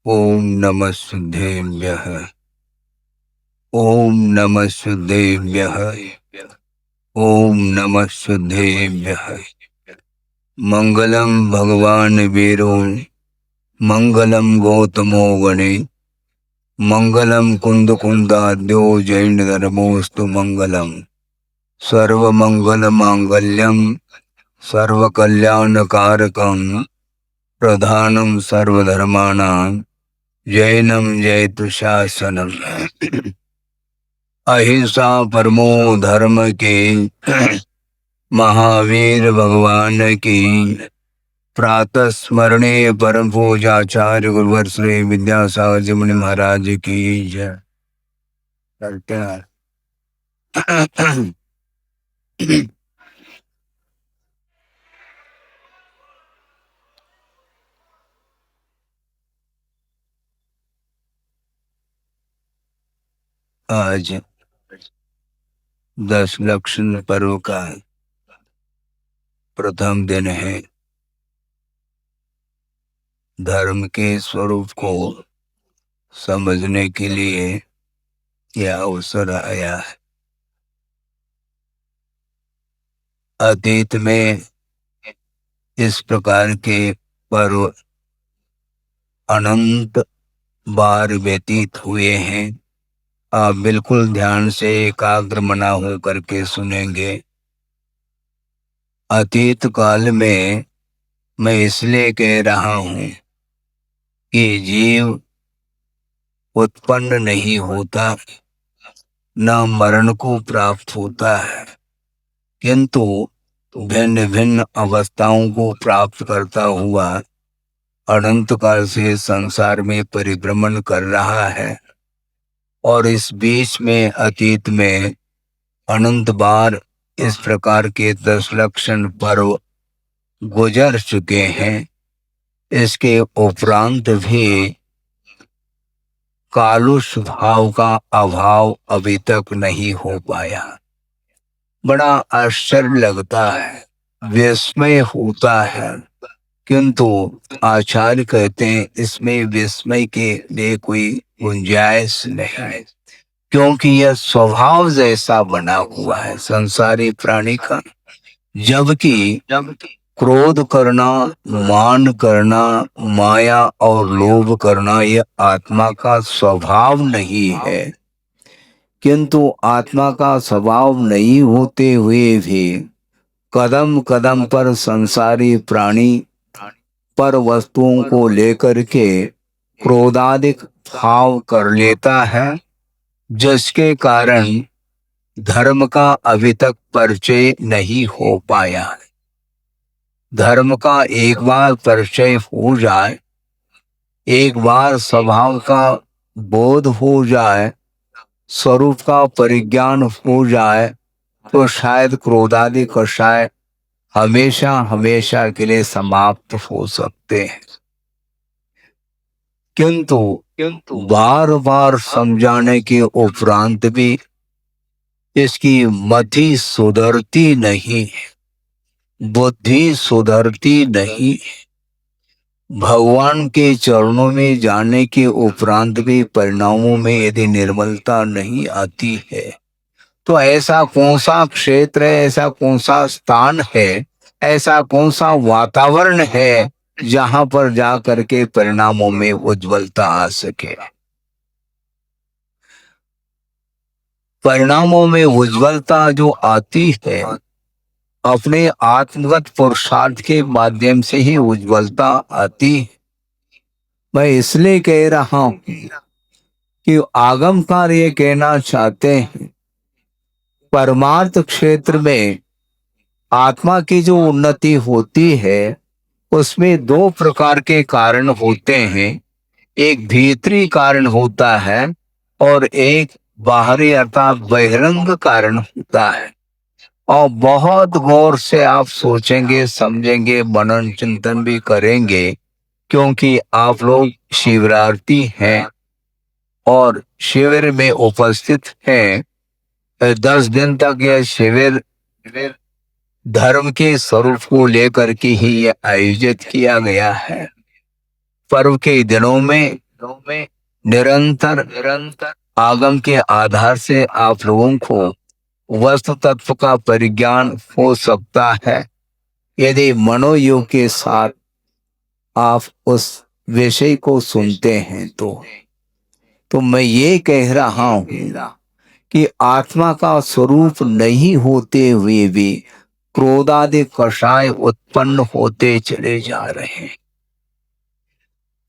ओम नमः शुद्धेभ्यः। ओम नमः शुद्धेभ्यः। ओम नमः शुद्धेभ्यः। मंगलम भगवान वीरो मंगलम गौतमो गणे मंगलम कुंद कुंदाद्यो जैन धर्मोस्तु मंगलम सर्वमंगल मांगल्यम सर्वकल्याणकारकं प्रधानम सर्वधर्माणां जैनम जयतु शासनम। अहिंसा परमो धर्म के महावीर भगवान की प्रातः स्मरणे परम पूजाचार्य गुरुवर श्री विद्यासागर जी मुनि महाराज की जय। करते हैं। आज 10 लक्षण पर्व का प्रथम दिन है। धर्म के स्वरूप को समझने के लिए यह अवसर आया है। अतीत में इस प्रकार के पर्व अनंत बार व्यतीत हुए हैं। आप बिल्कुल ध्यान से एकाग्र मना हो करके सुनेंगे। अतीत काल में मैं इसलिए कह रहा हूं कि जीव उत्पन्न नहीं होता, न मरण को प्राप्त होता है, किंतु भिन्न भिन्न अवस्थाओं को प्राप्त करता हुआ अनंत काल से संसार में परिभ्रमण कर रहा है। और इस बीच में अतीत में अनंत बार इस प्रकार के 10 लक्षण पर्व गुजर चुके हैं। इसके उपरांत भी कालुष भाव का अभाव अभी तक नहीं हो पाया। बड़ा आश्चर्य लगता है, विस्मय होता है, किंतु आचार्य कहते हैं इसमें विस्मय के लिए कोई गुंजाइश नहीं, क्योंकि यह स्वभाव जैसा बना हुआ है संसारी प्राणी का। जबकि क्रोध करना, मान करना, माया और लोभ करना यह आत्मा का स्वभाव नहीं है। किंतु आत्मा का स्वभाव नहीं होते हुए भी कदम कदम पर संसारी प्राणी पर वस्तुओं को लेकर के क्रोधाधिक भाव कर लेता है, जिसके कारण धर्म का अभी तक परिचय नहीं हो पाया। धर्म का एक बार परिचय हो जाए, एक बार स्वभाव का बोध हो जाए, स्वरूप का परिज्ञान हो जाए, तो शायद क्रोधादि कषाय हमेशा हमेशा के लिए समाप्त हो सकते हैं। किंतु बार बार समझाने के उपरांत भी इसकी मति सुधरती नहीं, बुद्धि सुधरती नहीं। भगवान के चरणों में जाने के उपरांत भी परिणामों में यदि निर्मलता नहीं आती है, तो ऐसा कौन सा क्षेत्र है, ऐसा कौन सा स्थान है, ऐसा कौन सा वातावरण है जहां पर जा करके परिणामों में उज्ज्वलता आ सके। परिणामों में उज्ज्वलता जो आती है अपने आत्मगत पुरुषार्थ के माध्यम से ही उज्ज्वलता आती है। मैं इसलिए कह रहा हूं कि आगमकार ये कहना चाहते हैं, परमार्थ क्षेत्र में आत्मा की जो उन्नति होती है उसमें 2 प्रकार के कारण होते हैं। एक भीतरी कारण होता है और एक बाहरी अर्थात बहिरंग कारण होता है। और बहुत गौर से आप सोचेंगे, समझेंगे, मनन चिंतन भी करेंगे, क्योंकि आप लोग शिवरार्थी हैं और शिविर में उपस्थित हैं। 10 दिन तक यह शिविर धर्म के स्वरूप को लेकर के ही यह आयोजित किया गया है। पर्व के दिनों में में निरंतर निरंतर आगम के आधार से आप लोगों को वस्तु तत्व का परिज्ञान हो सकता है यदि मनोयोग के साथ आप उस विषय को सुनते हैं। तो मैं ये कह रहा हूँ कि आत्मा का स्वरूप नहीं होते हुए भी क्रोधादि कषाय उत्पन्न होते चले जा रहे हैं।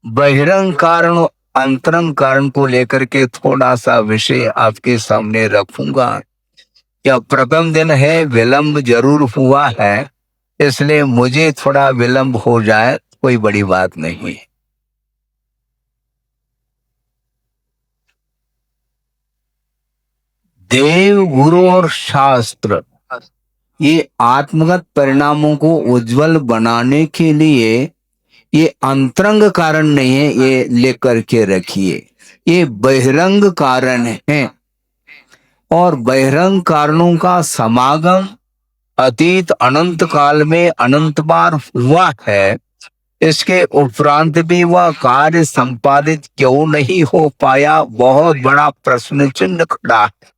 बहिरंग कारण और अंतरंग कारण को लेकर के थोड़ा सा विषय आपके सामने रखूंगा। यह प्रथम दिन है, विलंब जरूर हुआ है, इसलिए मुझे थोड़ा विलंब हो जाए कोई बड़ी बात नहीं। देव, गुरु और शास्त्र ये आत्मगत परिणामों को उज्जवल बनाने के लिए ये अंतरंग कारण नहीं है, ये लेकर के रखिए, ये बहिरंग कारण है। और बहिरंग कारणों का समागम अतीत अनंत काल में अनंत बार हुआ है। इसके उपरांत भी वह कार्य संपादित क्यों नहीं हो पाया, बहुत बड़ा प्रश्न चिन्ह खड़ा है।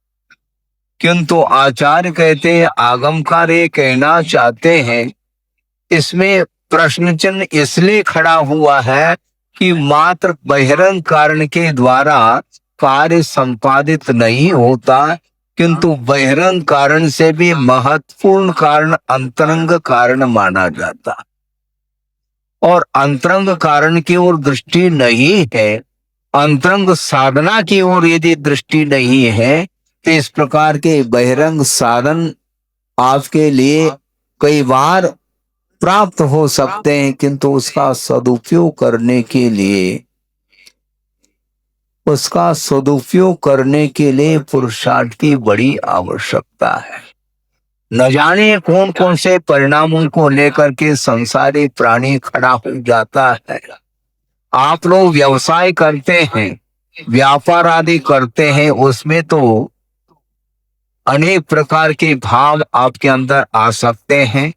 किंतु आचार्य कहते हैं, आगमकार ये कहना चाहते हैं, इसमें प्रश्न चिन्ह इसलिए खड़ा हुआ है कि मात्र बहिरंग कारण के द्वारा कार्य संपादित नहीं होता, किंतु बहिरंग कारण से भी महत्वपूर्ण कारण अंतरंग कारण माना जाता। और अंतरंग कारण की ओर दृष्टि नहीं है, अंतरंग साधना की ओर यदि दृष्टि नहीं है, तो इस प्रकार के बहिरंग साधन आपके लिए कई बार प्राप्त हो सकते हैं, किंतु उसका सदुपयोग करने के लिए पुरुषार्थ की बड़ी आवश्यकता है। न जाने कौन कौन से परिणामों को लेकर के संसारी प्राणी खड़ा हो जाता है। आप लोग व्यवसाय करते हैं, व्यापार आदि करते हैं, उसमें तो अनेक प्रकार के भाव आपके अंदर आ सकते हैं,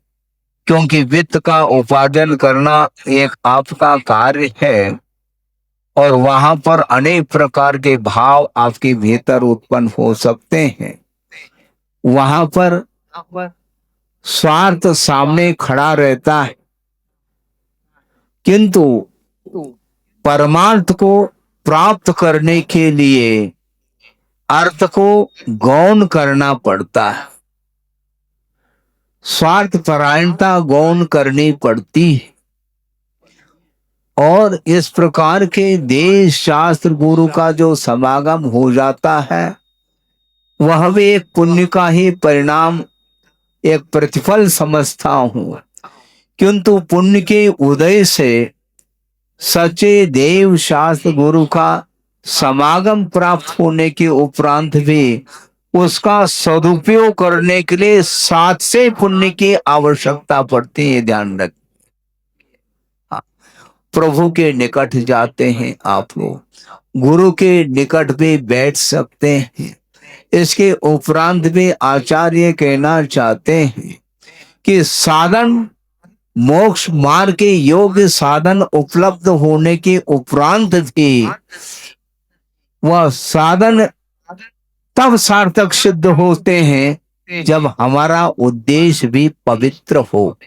क्योंकि वित्त का उपार्जन करना एक आपका कार्य है और वहां पर अनेक प्रकार के भाव आपके भीतर उत्पन्न हो सकते हैं। वहां पर स्वार्थ सामने खड़ा रहता है, किंतु परमार्थ को प्राप्त करने के लिए अर्थ को गौण करना पड़ता है, स्वार्थ परायणता गौण करनी पड़ती है। और इस प्रकार के देश शास्त्र गुरु का जो समागम हो जाता है, वह भी एक पुण्य का ही परिणाम, एक प्रतिफल समझता हूं। किंतु पुण्य के उदय से सच्चे देव शास्त्र गुरु का समागम प्राप्त होने के उपरांत भी उसका सदुपयोग करने के लिए 7 से पुण्य की आवश्यकता पड़ती है, ध्यान रख। प्रभु के निकट जाते हैं आप लोग, गुरु के निकट भी बैठ सकते हैं। इसके उपरांत भी आचार्य कहना चाहते हैं कि साधन मोक्ष मार्ग के योग्य साधन उपलब्ध होने के उपरांत भी वह साधन तब सार्थक सिद्ध होते हैं जब हमारा उद्देश्य भी पवित्र हो।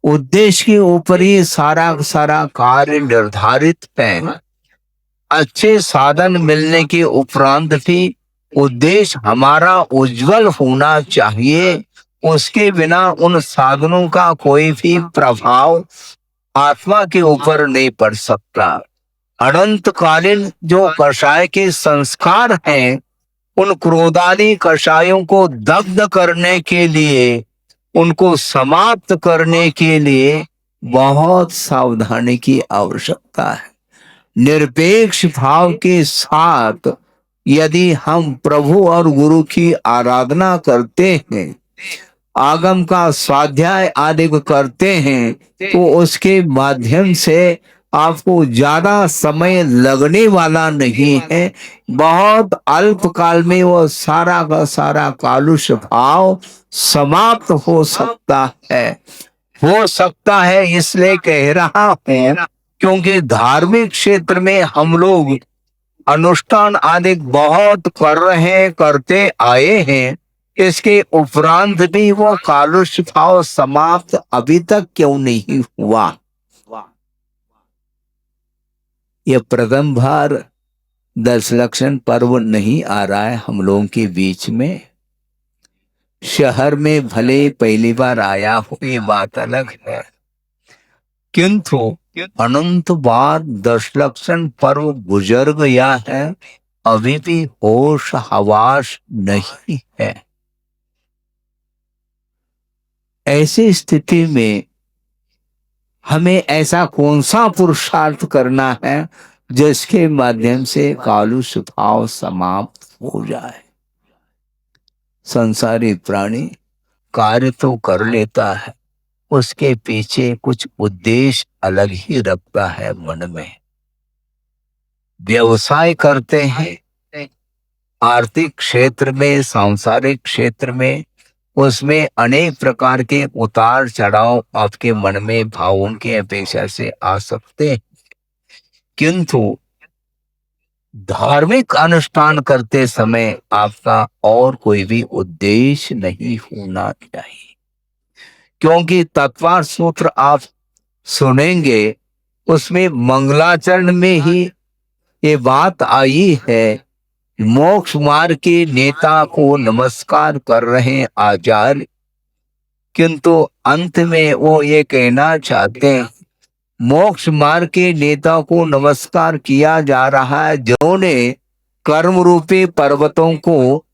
उद्देश्य के ऊपर ही सारा कार्य निर्धारित है। अच्छे साधन मिलने के उपरांत भी उद्देश्य हमारा उज्जवल होना चाहिए, उसके बिना उन साधनों का कोई भी प्रभाव आत्मा के ऊपर नहीं पड़ सकता। अनंतकालीन जो कषाय के संस्कार हैं, उन क्रोधादि कषायों को दग्ध करने के लिए, उनको समाप्त करने के लिए बहुत सावधानी की आवश्यकता है। निरपेक्ष भाव के साथ यदि हम प्रभु और गुरु की आराधना करते हैं, आगम का स्वाध्याय आदि को करते हैं, तो उसके माध्यम से आपको ज्यादा समय लगने वाला नहीं है। बहुत अल्प काल में वो सारा का सारा कालुष भाव समाप्त हो सकता है। इसलिए कह रहा हूं क्योंकि धार्मिक क्षेत्र में हम लोग अनुष्ठान आदि बहुत कर रहे करते आए हैं, इसके उपरांत भी वो कालुष्य भाव समाप्त अभी तक क्यों नहीं हुआ? ये प्रथम बार 10 लक्षण पर्व नहीं आ रहा है हम लोगों के बीच में। शहर में भले पहली बार आया हो ये बात अलग है, किंतु अनंत बार 10 लक्षण पर्व गुजर गया है, अभी भी होश हवास नहीं है। ऐसी स्थिति में हमें ऐसा कौन सा पुरुषार्थ करना है जिसके माध्यम से कालु स्वभाव समाप्त हो जाए? संसारी प्राणी कार्य तो कर लेता है, उसके पीछे कुछ उद्देश्य अलग ही रखता है मन में। व्यवसाय करते हैं, आर्थिक क्षेत्र में, सांसारिक क्षेत्र में, उसमें अनेक प्रकार के उतार चढ़ाव आपके मन में भावों की अपेक्षा से आ सकते हैं, किंतु धार्मिक अनुष्ठान करते समय आपका और कोई भी उद्देश्य नहीं होना चाहिए। क्योंकि तत्वार्थ सूत्र आप सुनेंगे, उसमें मंगलाचरण में ही ये बात आई है, मोक्ष मार्ग के नेता को नमस्कार कर रहे आचार्य, किंतु अंत में वो ये कहना चाहते हैं, मोक्ष मार्ग के नेता को नमस्कार किया जा रहा है जिन्होंने कर्म रूपी पर्वतों को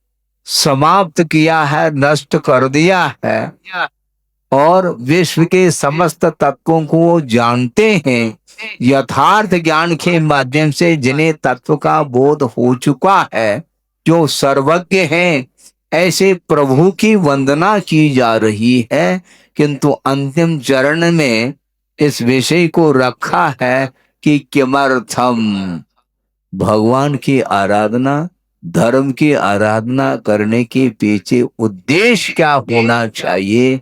समाप्त किया है, नष्ट कर दिया है और विश्व के समस्त तत्वों को जानते हैं। यथार्थ ज्ञान के माध्यम से जिन्हें तत्व का बोध हो चुका है, जो सर्वज्ञ हैं, ऐसे प्रभु की वंदना की जा रही है। किंतु अंतिम चरण में इस विषय को रखा है कि किमर्थम, भगवान की आराधना, धर्म की आराधना करने के पीछे उद्देश्य क्या होना चाहिए?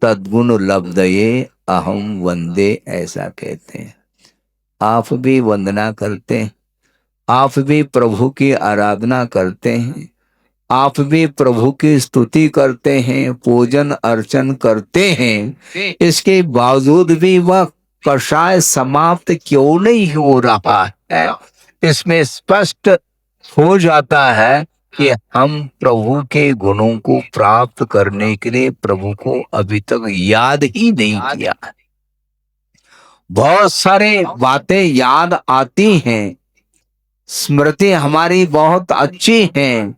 तद्गुण लब्धये अहम वंदे, ऐसा कहते हैं। आप भी वंदना करते हैं, आप भी प्रभु की आराधना करते हैं, आप भी प्रभु की स्तुति करते हैं, पूजन अर्चन करते हैं, इसके बावजूद भी वह कषाय समाप्त क्यों नहीं हो रहा है? इसमें स्पष्ट हो जाता है कि हम प्रभु के गुणों को प्राप्त करने के लिए प्रभु को अभी तक याद ही नहीं किया। बहुत सारे बातें याद आती हैं, स्मृति हमारी बहुत अच्छी है,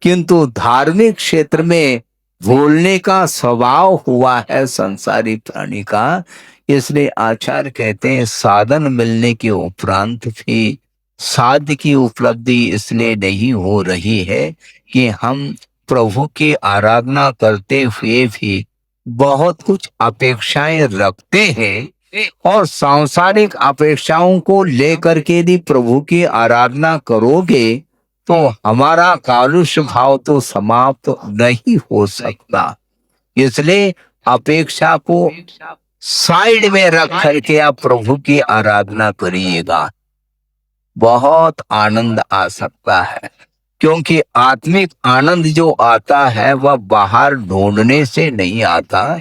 किंतु धार्मिक क्षेत्र में भूलने का स्वभाव हुआ है संसारी प्राणी का। इसलिए आचार्य कहते हैं, साधन मिलने के उपरांत भी साध्य की उपलब्धि इसलिए नहीं हो रही है कि हम प्रभु की आराधना करते हुए भी बहुत कुछ अपेक्षाएं रखते हैं और सांसारिक अपेक्षाओं को लेकर के यदि प्रभु की आराधना करोगे तो हमारा कालुष्य भाव तो समाप्त नहीं हो सकता। इसलिए अपेक्षा को साइड में रख करके आप प्रभु की आराधना करिएगा, बहुत आनंद आ सकता है। क्योंकि आत्मिक आनंद जो आता है वह बाहर ढूंढने से नहीं आता,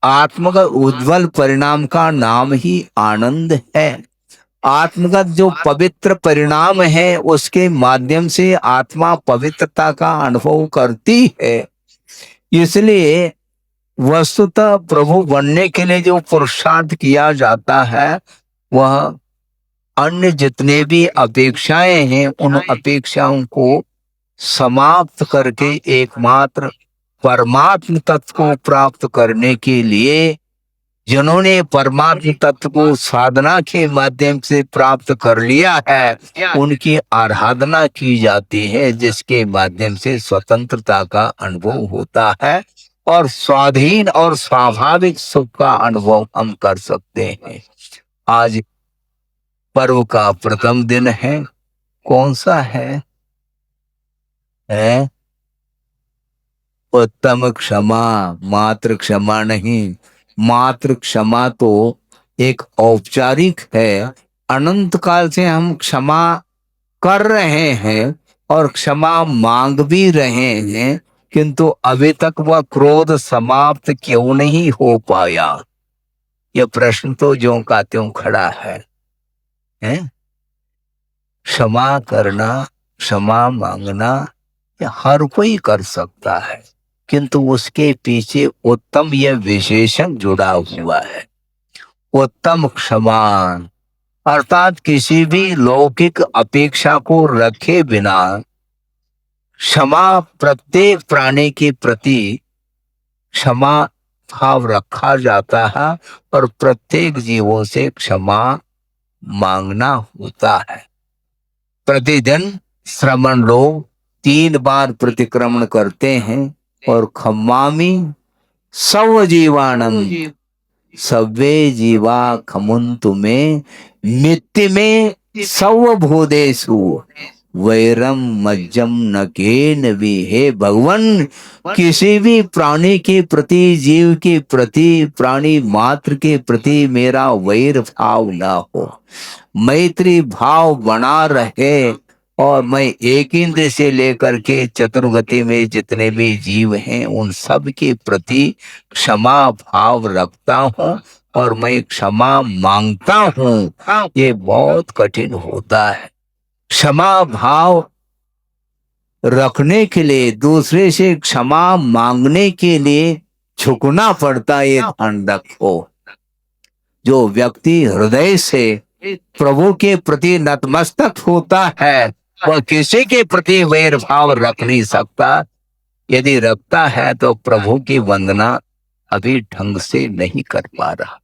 आत्मगत उज्जवल परिणाम का नाम ही आनंद है। आत्मगत जो पवित्र परिणाम है उसके माध्यम से आत्मा पवित्रता का अनुभव करती है। इसलिए वस्तुतः प्रभु बनने के लिए जो पुरुषार्थ किया जाता है वह अन्य जितने भी अपेक्षाएं हैं उन अपेक्षाओं को समाप्त करके एकमात्र परमात्म तत्व को प्राप्त करने के लिए, जिन्होंने परमात्म तत्व को साधना के माध्यम से प्राप्त कर लिया है, उनकी आराधना की जाती है, जिसके माध्यम से स्वतंत्रता का अनुभव होता है और स्वाधीन और स्वाभाविक सुख का अनुभव हम कर सकते हैं। आज पर्व का प्रथम दिन है, कौन सा है? उत्तम क्षमा, मात्र क्षमा नहीं। मात्र क्षमा तो एक औपचारिक है। अनंत काल से हम क्षमा कर रहे हैं और क्षमा मांग भी रहे हैं, किंतु अभी तक वह क्रोध समाप्त क्यों नहीं हो पाया? यह प्रश्न तो ज्यों का त्यों खड़ा है? क्षमा करना, क्षमा मांगना, यह हर कोई कर सकता है, किंतु उसके पीछे उत्तम यह विशेषण जुड़ा हुआ है। उत्तम क्षमा अर्थात किसी भी लौकिक अपेक्षा को रखे बिना क्षमा, प्रत्येक प्राणी के प्रति क्षमा भाव रखा जाता है और प्रत्येक जीवों से क्षमा मांगना होता है। प्रतिदिन श्रमण लोग 3 बार प्रतिक्रमण करते हैं और खम्मामि सव जीवानंद सव्वे जीवा खमुन्तु में नित्य में सर्वभूतेषु वैरम मज्जम न केन भी। हे भगवान, किसी भी प्राणी के प्रति, जीव के प्रति, प्राणी मात्र के प्रति मेरा वैर भाव ना हो, मैत्री भाव बना रहे और मैं एक इंद्र से लेकर के चतुर्गति में जितने भी जीव हैं उन सब के प्रति क्षमा भाव रखता हूँ और मैं क्षमा मांगता हूँ। ये बहुत कठिन होता है। क्षमा भाव रखने के लिए, दूसरे से क्षमा मांगने के लिए झुकना पड़ता है। ध्यान रखो, जो व्यक्ति हृदय से प्रभु के प्रति नतमस्तक होता है वह किसी के प्रति वैर भाव रख नहीं सकता। यदि रखता है तो प्रभु की वंदना अभी ढंग से नहीं कर पा रहा।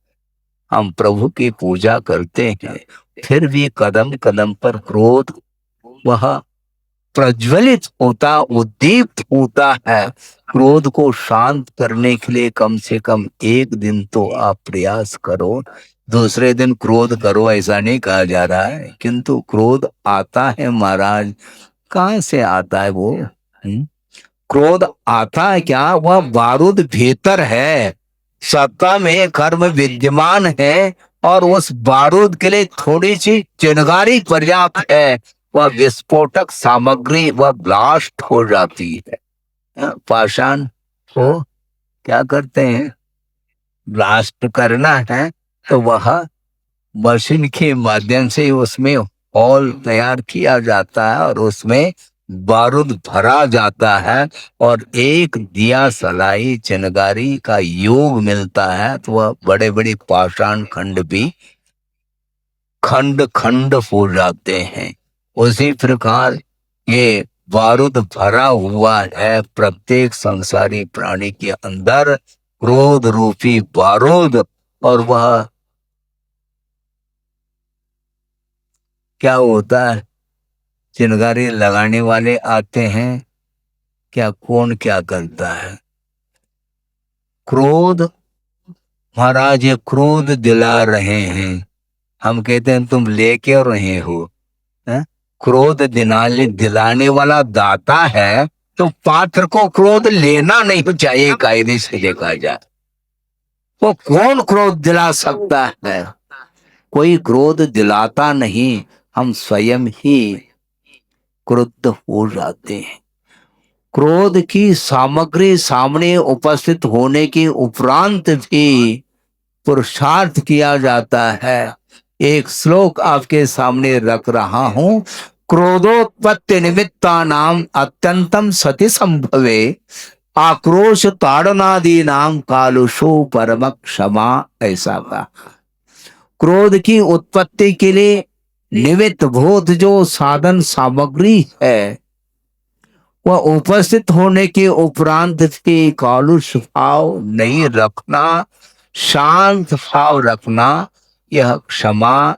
हम प्रभु की पूजा करते हैं, फिर भी कदम कदम पर क्रोध वह प्रज्वलित होता, उद्दीप्त होता है। क्रोध को शांत करने के लिए कम से कम 1 दिन तो आप प्रयास करो। दूसरे दिन क्रोध करो ऐसा नहीं कहा जा रहा है, किंतु क्रोध आता है महाराज। कहाँ से आता है वो? क्रोध आता है क्या? वह बारूद भीतर है, सत्ता में कर्म विद्यमान है और उस बारूद के लिए थोड़ी सी चिंगारी पर्याप्त है। वह विस्फोटक सामग्री वह ब्लास्ट हो जाती है। पाषाण को क्या करते हैं? ब्लास्ट करना है तो वह मशीन के माध्यम से उसमें होल तैयार किया जाता है और उसमें बारूद भरा जाता है और एक दिया सलाई चिनगारी का योग मिलता है तो वह बड़े बड़े पाषाण खंड भी खंड खंड हो जाते हैं। उसी प्रकार ये बारूद भरा हुआ है प्रत्येक संसारी प्राणी के अंदर, क्रोध रूपी बारूद। और वह क्या होता है? चिनगारी लगाने वाले आते हैं क्या? कौन क्या करता है? क्रोध, महाराज ये क्रोध दिला रहे हैं। हम कहते हैं तुम ले क्यों रहे हो? क्रोध दिलाने वाला दाता है तो पात्र को क्रोध लेना नहीं चाहिए। कायदे से देखा जाए वो कौन क्रोध दिला सकता है? कोई क्रोध दिलाता नहीं, हम स्वयं ही क्रुद्ध हो जाते हैं। क्रोध की सामग्री सामने उपस्थित होने के उपरांत भी पुरुषार्थ किया जाता है। एक श्लोक आपके सामने रख रहा हूं। क्रोधोत्पत्ति निमित्ता नाम अत्यंतम सति संभवे आक्रोश ताड़नादि नाम कालुषो परम क्षमा। ऐसा कहा। क्रोध की उत्पत्ति के लिए निमित्त भूत जो साधन सामग्री है वह उपस्थित होने के उपरांत भी कालुष भाव नहीं रखना, शांत भाव रखना, यह क्षमा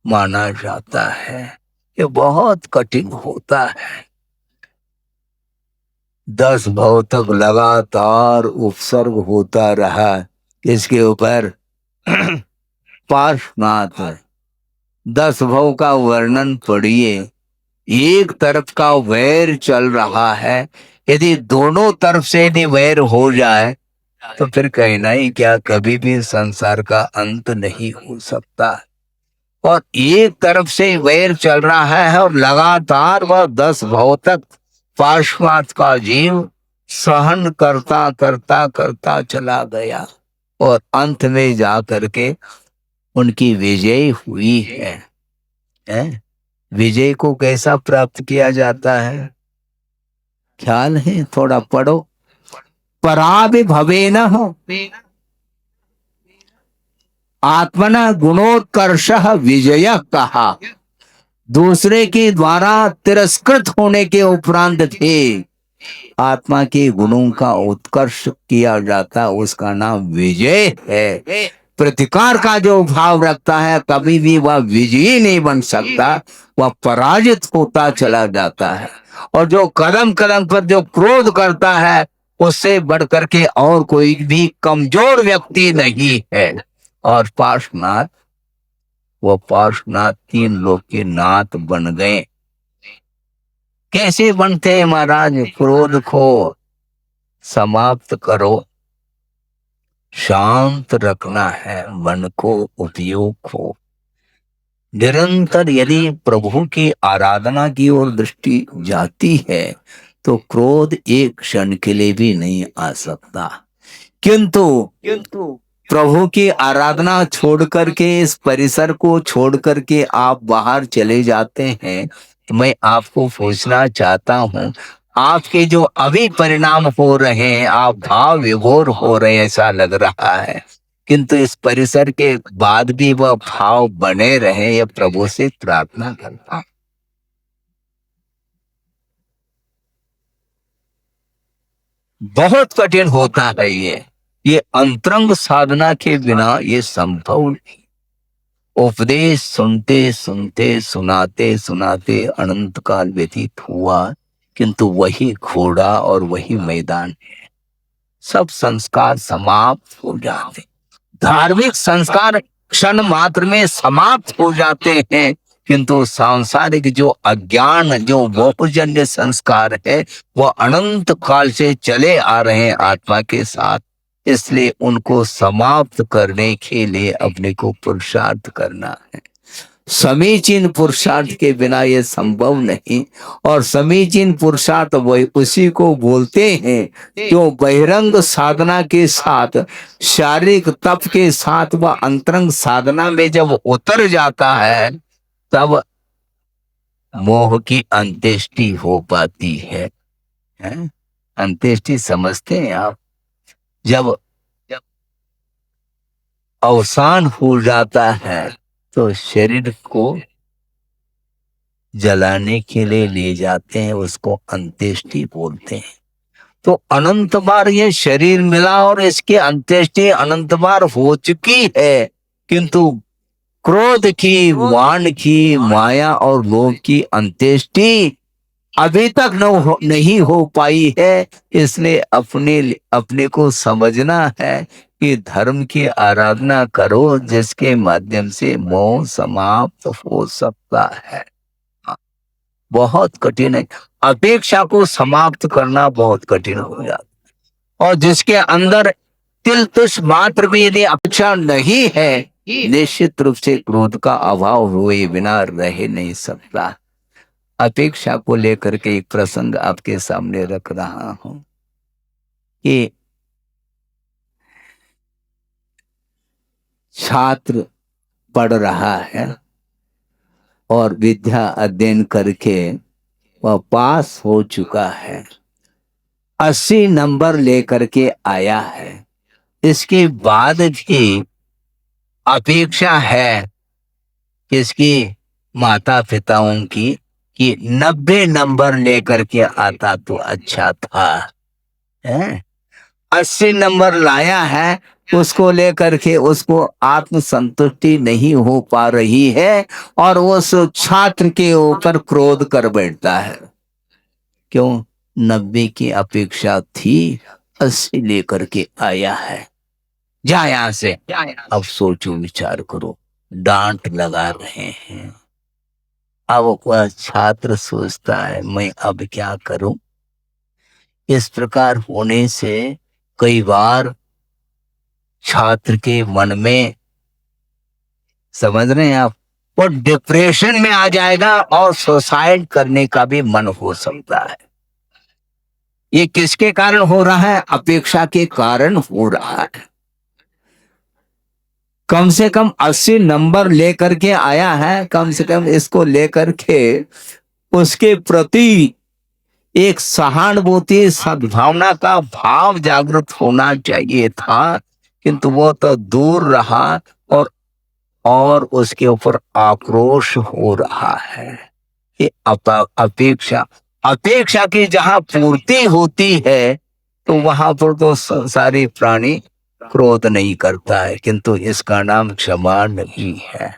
माना जाता है। ये बहुत कठिन होता है। 10 भव तक लगातार उपसर्ग होता रहा इसके ऊपर पार्श्वनाथ 10 भव का वर्णन पढ़िए। एक तरफ का वैर चल रहा है, यदि दोनों तरफ से भी वैर हो जाए तो फिर कहना ही क्या, कभी भी संसार का अंत नहीं हो सकता। और एक तरफ से वैर चल रहा है और लगातार वह 10 भव तक पाशवात का जीव सहन करता करता करता चला गया, और अंत में जा करके उनकी विजय हुई है? विजय को कैसा प्राप्त किया जाता है, ख्याल है? थोड़ा पढ़ो। पराभिभवेन आत्मना गुणोत्कर्ष विजय कहा। दूसरे के द्वारा तिरस्कृत होने के उपरांत थे आत्मा के गुणों का उत्कर्ष किया जाता, उसका नाम विजय है। प्रतिकार का जो भाव रखता है कभी भी वह विजयी नहीं बन सकता, वह पराजित होता चला जाता है। और जो कदम कदम पर जो क्रोध करता है उससे बढ़कर के और कोई भी कमजोर व्यक्ति नहीं है। और पार्श्वनाथ, वो पार्श्वनाथ 3 लोक के नाथ बन गए। कैसे बनते हैं महाराज? क्रोध को समाप्त करो, शांत रखना है मन को, उपयोग को निरंतर। यदि प्रभु की आराधना की ओर दृष्टि जाती है तो क्रोध एक क्षण के लिए भी नहीं आ सकता। किंतु प्रभु की आराधना छोड़ करके, इस परिसर को छोड़ करके आप बाहर चले जाते हैं, तो मैं आपको पूछना चाहता हूं, आपके जो अभी परिणाम हो रहे हैं, आप भाव विभोर हो रहे हैं ऐसा लग रहा है, किंतु इस परिसर के बाद भी वह भाव बने रहे, यह प्रभु से प्रार्थना करता हूं। बहुत कठिन होता है ये अंतरंग साधना के बिना ये संभव नहीं। उपदेश सुनते सुनते, सुनाते सुनाते अनंत काल व्यतीत हुआ, किंतु वही घोड़ा और वही मैदान है। सब संस्कार समाप्त हो जाते, धार्मिक संस्कार क्षण मात्र में समाप्त हो जाते हैं, किंतु सांसारिक जो अज्ञान, जो मोहजन्य संस्कार है, वह अनंत काल से चले आ रहे हैं आत्मा के साथ। इसलिए उनको समाप्त करने के लिए अपने को पुरुषार्थ करना है। समीचीन पुरुषार्थ के बिना यह संभव नहीं। और समीचीन पुरुषार्थ वही उसी को बोलते हैं जो बहिरंग साधना के साथ, शारीरिक तप के साथ वह अंतरंग साधना में जब उतर जाता है, तब मोह की अंत्येष्टि हो पाती है? अंत्येष्टि समझते हैं आप? जब अवसान हो जाता है तो शरीर को जलाने के लिए ले जाते हैं, उसको अंत्येष्टि बोलते हैं। तो अनंत बार ये शरीर मिला और इसकी अंत्येष्टि अनंत बार हो चुकी है, किंतु क्रोध की, वाण की, माया और लोभ की अंत्येष्टि अभी तक नहीं हो पाई है। इसलिए अपने को समझना है कि धर्म की आराधना करो जिसके माध्यम से मोह समाप्त हो सकता है। बहुत कठिन है, अपेक्षा को समाप्त करना बहुत कठिन हो जाता। और जिसके अंदर तिल तुछ मात्र भी यदि अपेक्षा नहीं है, निश्चित रूप से क्रोध का अभाव हुए बिना रह नहीं सकता। अपेक्षा को लेकर के एक प्रसंग आपके सामने रख रहा हूं कि छात्र पढ़ रहा है और विद्या अध्ययन करके वह पास हो चुका है, 80 नंबर लेकर के आया है। इसके बाद भी अपेक्षा है किसकी? माता पिताओं की, कि 90 नंबर लेकर के आता तो अच्छा था। 80 नंबर लाया है, उसको लेकर के उसको आत्मसंतुष्टि नहीं हो पा रही है और उस छात्र के ऊपर क्रोध कर बैठता है। क्यों? 90 की अपेक्षा थी, 80 लेकर के आया है। जा यहां से। अब सोचो, विचार करो, डांट लगा रहे हैं। अब वह छात्र सोचता है मैं अब क्या करूं? इस प्रकार होने से कई बार छात्र के मन में, समझ रहे हैं आप, वो डिप्रेशन में आ जाएगा और सुसाइड करने का भी मन हो सकता है। ये किसके कारण हो रहा है? अपेक्षा के कारण हो रहा है। कम से कम 80 नंबर लेकर के आया है, कम से कम इसको लेकर के उसके प्रति एक सहानुभूति सद्भावना का भाव जागृत होना चाहिए था, किंतु वो तो दूर रहा और उसके ऊपर आक्रोश हो रहा है। ये अपेक्षा, अपेक्षा की जहां पूर्ति होती है तो वहां पर तो संसारी प्राणी क्रोध नहीं करता है, किंतु इसका नाम क्षमा नहीं है।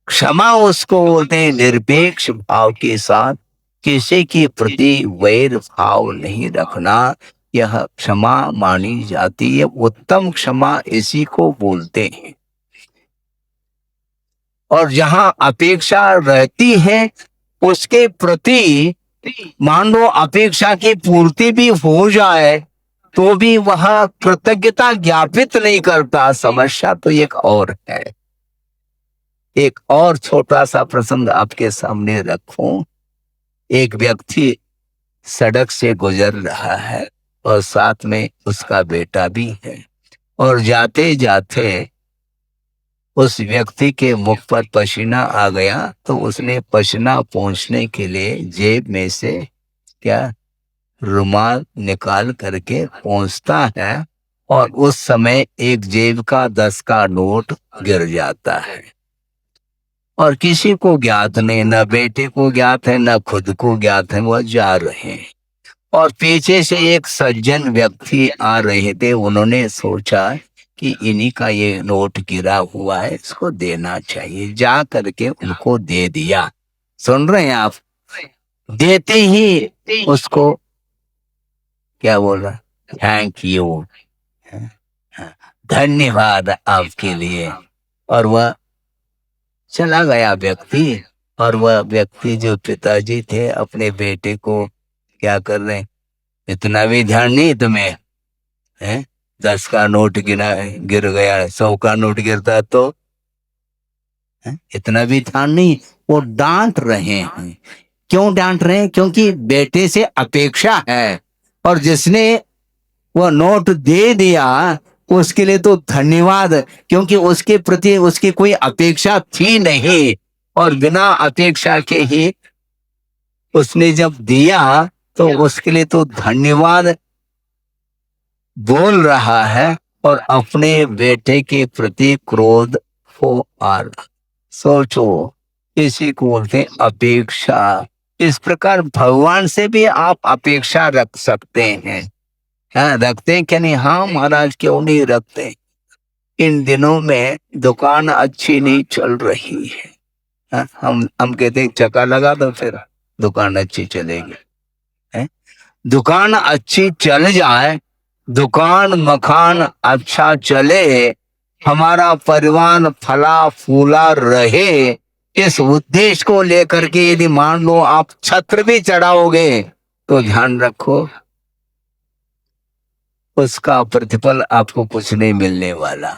क्षमा उसको बोलते हैं निरपेक्ष भाव के साथ किसी के प्रति वैर भाव नहीं रखना, यह क्षमा मानी जाती है। उत्तम क्षमा इसी को बोलते हैं। और जहां अपेक्षा रहती है उसके प्रति, मान लो अपेक्षा की पूर्ति भी हो जाए तो भी वह कृतज्ञता ज्ञापित नहीं करता। समस्या तो एक और है। एक और छोटा सा प्रसंग आपके सामने रखूं। एक व्यक्ति सड़क से गुजर रहा है और साथ में उसका बेटा भी है, और जाते जाते उस व्यक्ति के मुख पर पसीना आ गया तो उसने पसीना पोंछने के लिए जेब में से क्या रुमाल निकाल करके पोंछता है, और उस समय एक जेब का 10 का नोट गिर जाता है। और किसी को ज्ञात नहीं, न बेटे को ज्ञात है न खुद को ज्ञात है, वह जा रहे हैं। और पीछे से एक सज्जन व्यक्ति आ रहे थे, उन्होंने सोचा कि इन्हीं का ये नोट गिरा हुआ है, इसको देना चाहिए। जा करके उनको दे दिया। सुन रहे हैं आप? देते ही उसको क्या बोल रहा? थैंक यू, धन्यवाद आपके लिए। और वह चला गया व्यक्ति। और वह व्यक्ति जो पिताजी थे अपने बेटे को क्या कर रहे हैं, इतना भी ध्यान नहीं तुम्हें है? 10 का नोट गिर गया, 100 का नोट गिरता तो इतना भी ध्यान नहीं। वो डांट रहे हैं। क्यों डांट रहे हैं? क्योंकि बेटे से अपेक्षा है, और जिसने वो नोट दे दिया उसके लिए तो धन्यवाद, क्योंकि उसके प्रति उसकी कोई अपेक्षा थी नहीं, और बिना अपेक्षा के ही उसने जब दिया तो उसके लिए तो धन्यवाद बोल रहा है, और अपने बेटे के प्रति क्रोध हो आ रहा। सोचो, इसी को बोलते हैं अपेक्षा। इस प्रकार भगवान से भी आप अपेक्षा रख सकते हैं। हाँ, रखते हैं क्या नहीं? हाँ महाराज, क्यों नहीं रखते। इन दिनों में दुकान अच्छी नहीं चल रही है। हाँ, हम कहते हैं चक्का लगा दो फिर दुकान अच्छी चलेगी। है? दुकान अच्छी चल जाए, दुकान मकान अच्छा चले, हमारा परिवार फला फूला रहे, इस उद्देश्य को लेकर के यदि मान लो आप छत्र भी चढ़ाओगे तो ध्यान रखो उसका प्रतिफल आपको कुछ नहीं मिलने वाला,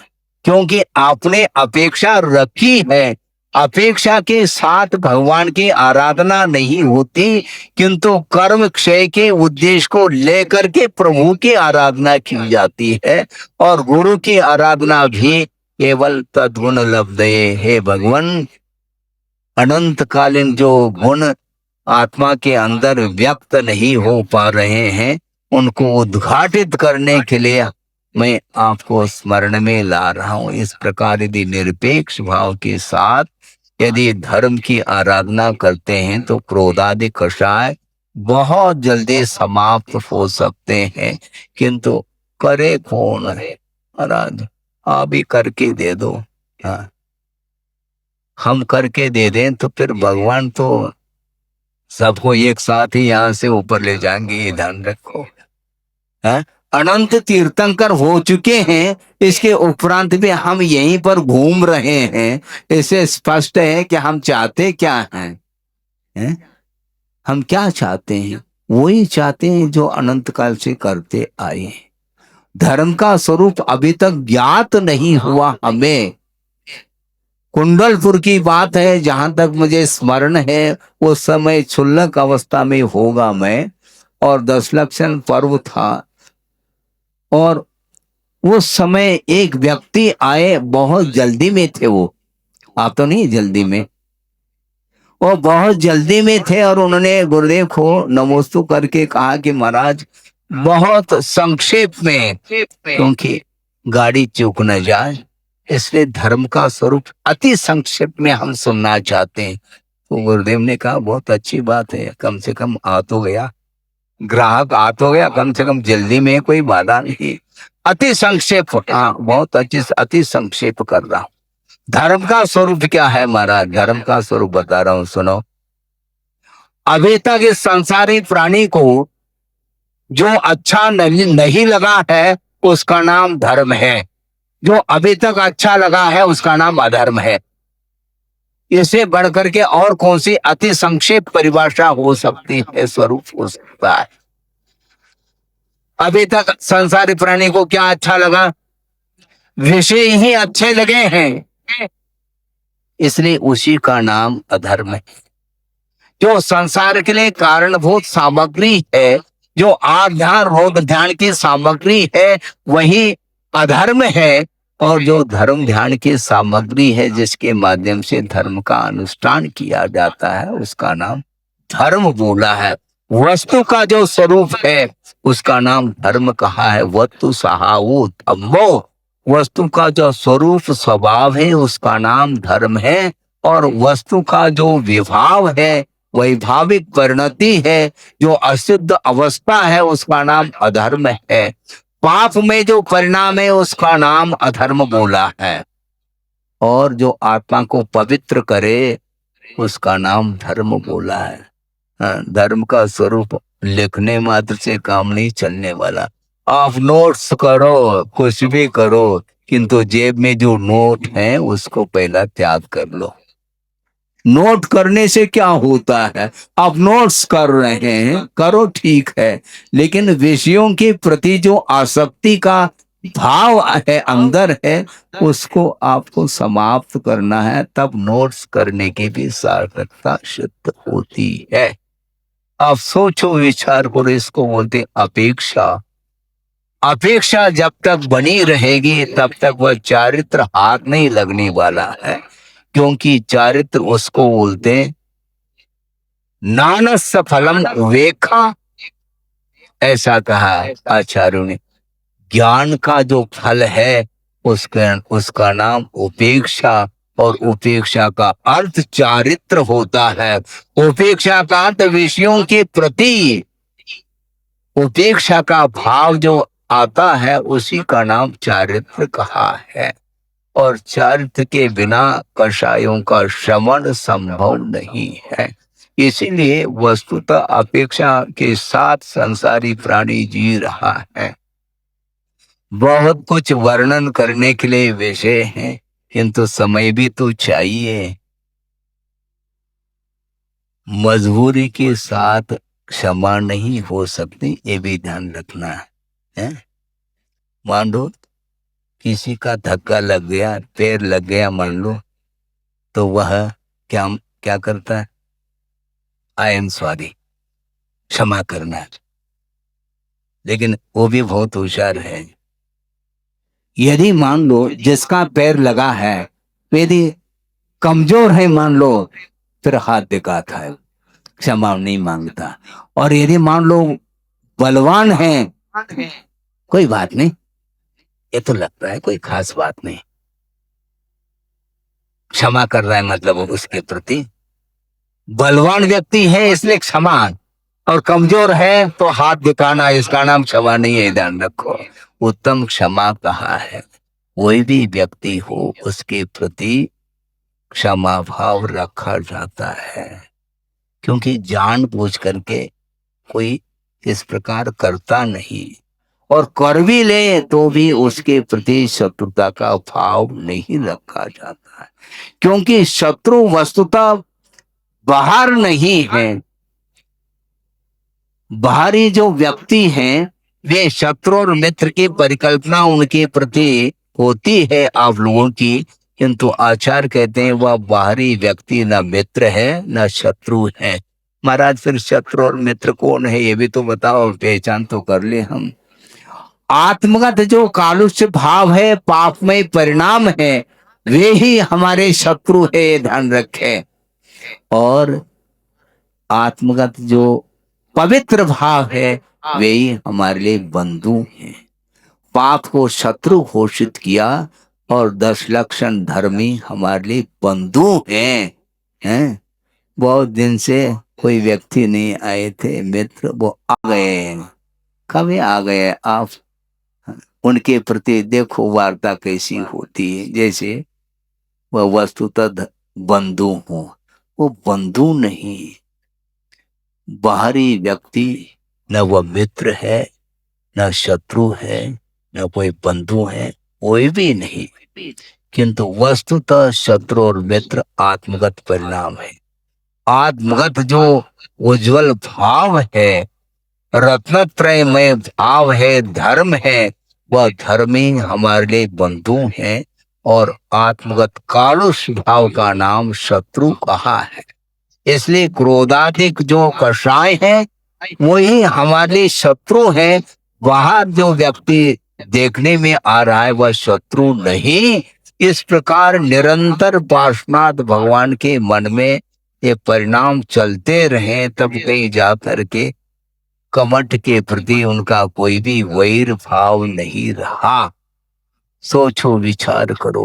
क्योंकि आपने अपेक्षा रखी है। अपेक्षा के साथ भगवान की आराधना नहीं होती, किंतु कर्म क्षय के उद्देश्य को लेकर के प्रभु की आराधना की जाती है। और गुरु की आराधना भी केवल तद्गुण लब्धये। हे भगवान, अनंत कालीन जो गुण आत्मा के अंदर व्यक्त नहीं हो पा रहे हैं, उनको उद्घाटित करने के लिए मैं आपको स्मरण में ला रहा हूं। इस प्रकार यदि निरपेक्ष भाव के साथ यदि धर्म की आराधना करते हैं तो क्रोधादि कषाय बहुत जल्दी समाप्त हो सकते हैं। किंतु करे कौन है? महाराज आप ही करके दे दो। हाँ, हम करके दे दें तो फिर भगवान तो सबको एक साथ ही यहाँ से ऊपर ले जाएंगे, ये ध्यान रखो। है? अनंत तीर्थंकर हो चुके हैं, इसके उपरांत भी हम यहीं पर घूम रहे हैं। इससे स्पष्ट है कि हम चाहते क्या हैं। है? हम क्या चाहते हैं? वही चाहते हैं जो अनंत काल से करते आए हैं। धर्म का स्वरूप अभी तक ज्ञात नहीं हुआ हमें। कुंडलपुर की बात है, जहां तक मुझे स्मरण है उस समय क्षुल्लक अवस्था में होगा मैं, और दशलक्षण पर्व था। और उस समय एक व्यक्ति आए, बहुत जल्दी में थे वो, आप तो नहीं जल्दी में, वो बहुत जल्दी में थे, और उन्होंने गुरुदेव को नमोस्तु करके कहा कि महाराज बहुत संक्षेप में, क्योंकि गाड़ी चूक न जाए, इसलिए धर्म का स्वरूप अति संक्षेप में हम सुनना चाहते हैं। तो गुरुदेव ने कहा बहुत अच्छी बात है, कम से कम आ तो गया, ग्राहक आ तो गया, कम से कम जल्दी में कोई बाधा नहीं। अति संक्षेप, हाँ बहुत अच्छी, अति संक्षेप कर रहा हूं। धर्म का स्वरूप क्या है महाराज? धर्म का स्वरूप बता रहा हूं, सुनो। अभी तक इस संसारिक प्राणी को जो अच्छा नहीं लगा है उसका नाम धर्म है, जो अभी तक अच्छा लगा है उसका नाम अधर्म है। इससे बढ़कर के और कौन सी अति संक्षेप परिभाषा हो सकती है, स्वरूप हो सकता है? अभी तक संसारिक प्राणी को क्या अच्छा लगा? विषय ही अच्छे लगे हैं, इसलिए उसी का नाम अधर्म है। जो संसार के लिए कारणभूत सामग्री है, जो आध्यान रोग ध्यान की सामग्री है, वही अधर्म है। और जो धर्म ध्यान की सामग्री है, जिसके माध्यम से धर्म का अनुष्ठान किया जाता है, उसका नाम धर्म बोला है। वस्तु का जो स्वरूप है उसका नाम धर्म कहा है। वस्तु सहाऊ धम्मो, वस्तु का जो स्वरूप स्वभाव है उसका नाम धर्म है। और वस्तु का जो विभाव है, वैभाविक परिणति है, जो अशुद्ध अवस्था है, उसका नाम अधर्म है। पाप में जो परिणाम है उसका नाम अधर्म बोला है। और जो आत्मा को पवित्र करे उसका नाम धर्म बोला है। हाँ, धर्म का स्वरूप लिखने मात्र से काम नहीं चलने वाला। आप नोट्स करो, कुछ भी करो, किंतु जेब में जो नोट है उसको पहला त्याग कर लो। नोट करने से क्या होता है? आप नोट्स कर रहे हैं, करो ठीक है, लेकिन विषयों के प्रति जो आसक्ति का भाव है अंदर है, उसको आपको समाप्त करना है, तब नोट्स करने की भी सार्थकता सिद्ध होती है। आप सोचो, विचार करो, इसको बोलते अपेक्षा। अपेक्षा जब तक बनी रहेगी तब तक वह चारित्र हाथ नहीं लगने वाला है, क्योंकि चारित्र उसको बोलते नानस फलम वेखा, ऐसा कहा आचार्यों ने। ज्ञान का जो फल है उसका नाम उपेक्षा, और उपेक्षा का अर्थ चारित्र होता है। उपेक्षा का अर्थ विषयों के प्रति उपेक्षा का भाव जो आता है उसी का नाम चारित्र कहा है। और चारित्र के बिना कषायों का श्रवण संभव नहीं है। इसीलिए वस्तुतः अपेक्षा के साथ संसारी प्राणी जी रहा है। बहुत कुछ वर्णन करने के लिए विषय है, किंतु समय भी तो चाहिए। मजबूरी के साथ क्षमा नहीं हो सकती, ये भी ध्यान रखना है। मान लो किसी का धक्का लग गया, पैर लग गया मान लो, तो वह क्या क्या करता है? आई एम सॉरी, क्षमा करना। लेकिन वो भी बहुत होशियार है। यदि मान लो जिसका पैर लगा है, यदि कमजोर है मान लो, फिर हाथ दिखाता है, क्षमा नहीं मांगता। और यदि मान लो बलवान है, कोई बात नहीं, ये तो लगता है कोई खास बात नहीं, क्षमा कर रहा है, मतलब उसके प्रति बलवान व्यक्ति है इसलिए क्षमा, और कमजोर है तो हाथ दिखाना, इसका नाम क्षमा नहीं है, ध्यान रखो। उत्तम क्षमा कहा है। कोई भी व्यक्ति हो उसके प्रति क्षमा भाव रखा जाता है, क्योंकि जान बूझ करके कोई इस प्रकार करता नहीं, और कर भी ले तो भी उसके प्रति शत्रुता का भाव नहीं रखा जाता है, क्योंकि शत्रु वस्तुतः बाहर नहीं है। बाहरी जो व्यक्ति हैं वे शत्रु और मित्र की परिकल्पना उनके प्रति होती है आप लोगों की, किंतु आचार्य कहते हैं वह बाहरी व्यक्ति न मित्र है न शत्रु है। महाराज फिर शत्रु और मित्र कौन है ये भी तो बताओ, पहचान तो कर ले हम। आत्मगत जो कालुष्य भाव है, पापमय परिणाम है, वे ही हमारे शत्रु है, ये ध्यान रखे। और आत्मगत जो पवित्र भाव है वे ही हमारे लिए बंधु हैं। पाप को शत्रु घोषित किया और 10 लक्षण धर्मी हमारे लिए बंधु हैं। बहुत दिन से कोई व्यक्ति नहीं आए थे मित्र, वो आ गए। कभी आ गए आप, उनके प्रति देखो वार्ता कैसी होती है, जैसे वह वस्तुतः बंधु हो। वो बंधु नहीं, बाहरी व्यक्ति, न वह मित्र है न शत्रु है न कोई बंधु है, कोई भी नहीं, किंतु वस्तुतः शत्रु और मित्र आत्मगत परिणाम है। आत्मगत जो उज्जवल भाव है, रत्नत्रय में भाव है, धर्म है, वह धर्मी हमारे लिए बंधु हैं। और आत्मगत कालुष भाव का नाम शत्रु कहा है। इसलिए क्रोधाधिक जो कषाय है वही हमारे शत्रु है। बाहर जो व्यक्ति देखने में आ रहा है वह शत्रु नहीं। इस प्रकार निरंतर पार्श्वनाथ भगवान के मन में ये परिणाम चलते रहे, तब कहीं जा करके कमठ के प्रति उनका कोई भी वैर भाव नहीं रहा। सोचो विचार करो,